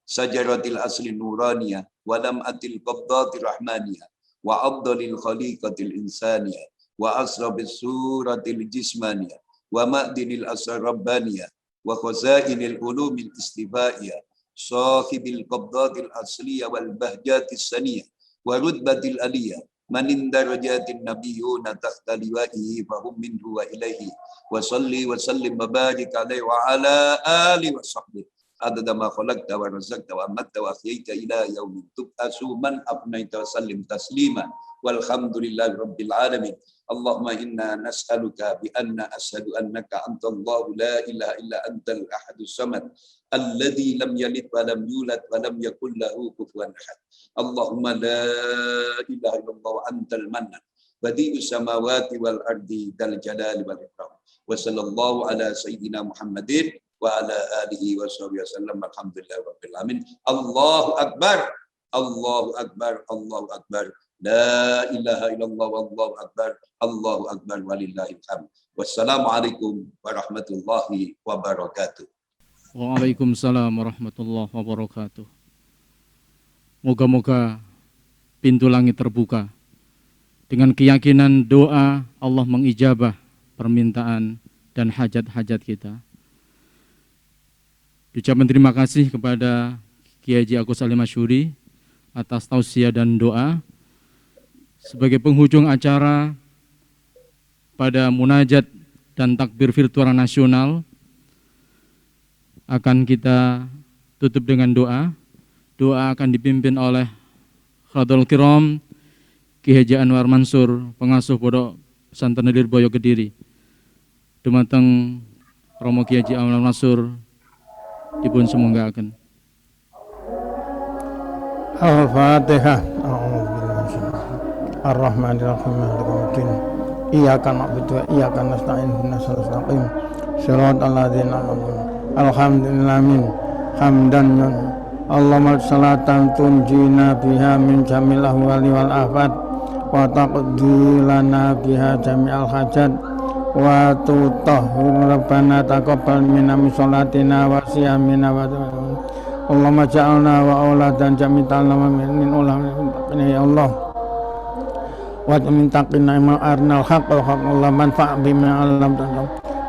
sajaratil asli nuraniyah wa lam'atil qabdatir rahmaniyah wa afdalil khaliqatil insaniyah wa asrabis suratil jismaniyah wa ma'dinil asrar rabbaniyah wa khazainil ulumil istifaiyah sahibil qabdatil asliyah wal bahjatis saniyah wa rutbatil aliyah manin darajatin nabiyyuna tahta liwa'ihi fahum minhu wa ilaihi wa salli wa sallim wa barik alaihi wa ala alihi wa sahbihi adada ma khalaqta wa razaqta wa amatta wa ahyaita ila yaumin tub'asu man afnaita wa sallim taslima walhamdulillahi rabbil alamin. Allahumma inna nas'aluka bi anna ashhadu annaka antallahu la ilaha illa antal ahadus samad alladzi lam yalid wa lam yulad wa lam yakul lahu kufuwan ahad. Allahumma la ilaha illallah wa antal mannan badi'us samawati wal ardi dal jalali wal ikram. Wa sallallahu ala sayyidina Muhammadin wa ala alihi wa sahbihi wasallam. Alhamdulillahi rabbil alamin. Allahu akbar. Allahu akbar. Allahu akbar. La ilaha illallah wallahu akbar. Allahu akbar walillahil hamd. Wassalamualaikum warahmatullahi wabarakatuh. Waalaikumsalam warahmatullahi wabarakatuh. Moga-moga pintu langit terbuka. Dengan keyakinan doa Allah mengijabah permintaan dan hajat-hajat kita. Ucapan terima kasih kepada Kiai Haji Agus Salim Masyuri atas tausiah dan doa. Sebagai penghujung acara pada munajat dan takbir virtual nasional akan kita tutup dengan doa. Doa akan dipimpin oleh Khadul Kiram Kiai Haji Anwar Mansur, pengasuh Pondok Pesantren Lirboyo Kediri. Dumateng Romo Kiai Haji Anwar Mansur dipun semogaken. Al-Fatihah. Ar-Rahmanir-Rahim. Iyyaka na'budu wa iyyaka nasta'in. Ihdinas siratal mustaqim. Shiratal ladzina an'amta 'alaihim. Alhamdulillahi hamdan. Allahumma sholatan tunjina biha min jamil ahwali wal afat wa taqdi lana biha jami'al hajat wa tutahhir rabbana taqabbal minna min sholatina wa siyamina wa Allahumma ja'alna wa auladan jami'an min ulama ya Allah wa min taqina ma arnal haqq wa Allah manfa' bima alam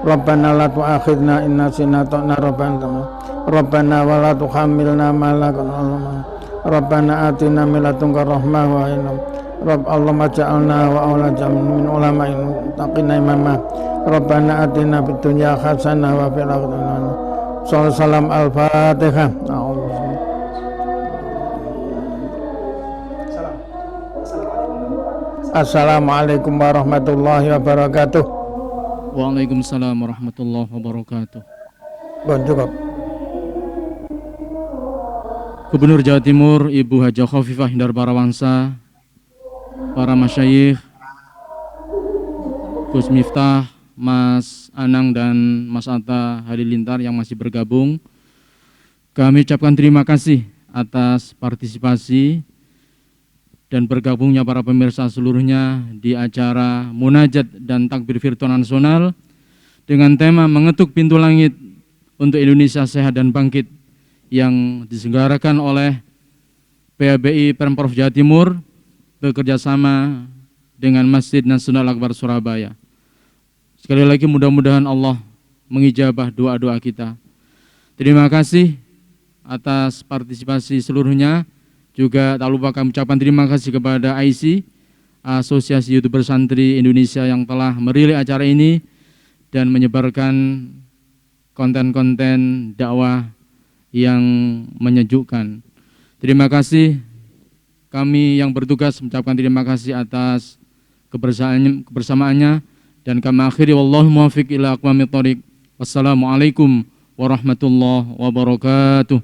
Rabbana la tu'akhidna in nasina ta'na Rabbana wa la tuhammilna ma la Rabbana atina min ladunka rahmah wa inna Rabb Allahumma ja'alna wa auladan min ulama taqina imama Rabbana atina fid dunya hasanah wa fil akhirati hasanah. Salam al-Fatihah. Assalamualaikum warahmatullahi wabarakatuh. Waalaikumsalam warahmatullahi wabarakatuh. Cukup. Gubernur Jawa Timur Ibu Hajah Khofifah Indar Parawansa, para masyayikh, Gus Miftah, Mas Anang dan Mas Atta Halilintar yang masih bergabung, kami ucapkan terima kasih atas partisipasi dan bergabungnya para pemirsa seluruhnya di acara Munajat dan Takbir Virtual Nasional dengan tema Mengetuk Pintu Langit untuk Indonesia Sehat dan Bangkit yang diselenggarakan oleh PABI Pemprov Jawa Timur bekerjasama dengan Masjid Nasional Akbar Surabaya. Sekali lagi mudah-mudahan Allah mengijabah doa-doa kita. Terima kasih atas partisipasi seluruhnya. Juga tak lupa kami ucapkan terima kasih kepada IC, Asosiasi YouTuber Santri Indonesia yang telah merilis acara ini dan menyebarkan konten-konten dakwah yang menyejukkan. Terima kasih. Kami yang bertugas mengucapkan terima kasih atas kebersamaannya dan kami akhiri wallahu muwaffiq ila aqwamit thoriq. Wassalamualaikum warahmatullahi wabarakatuh.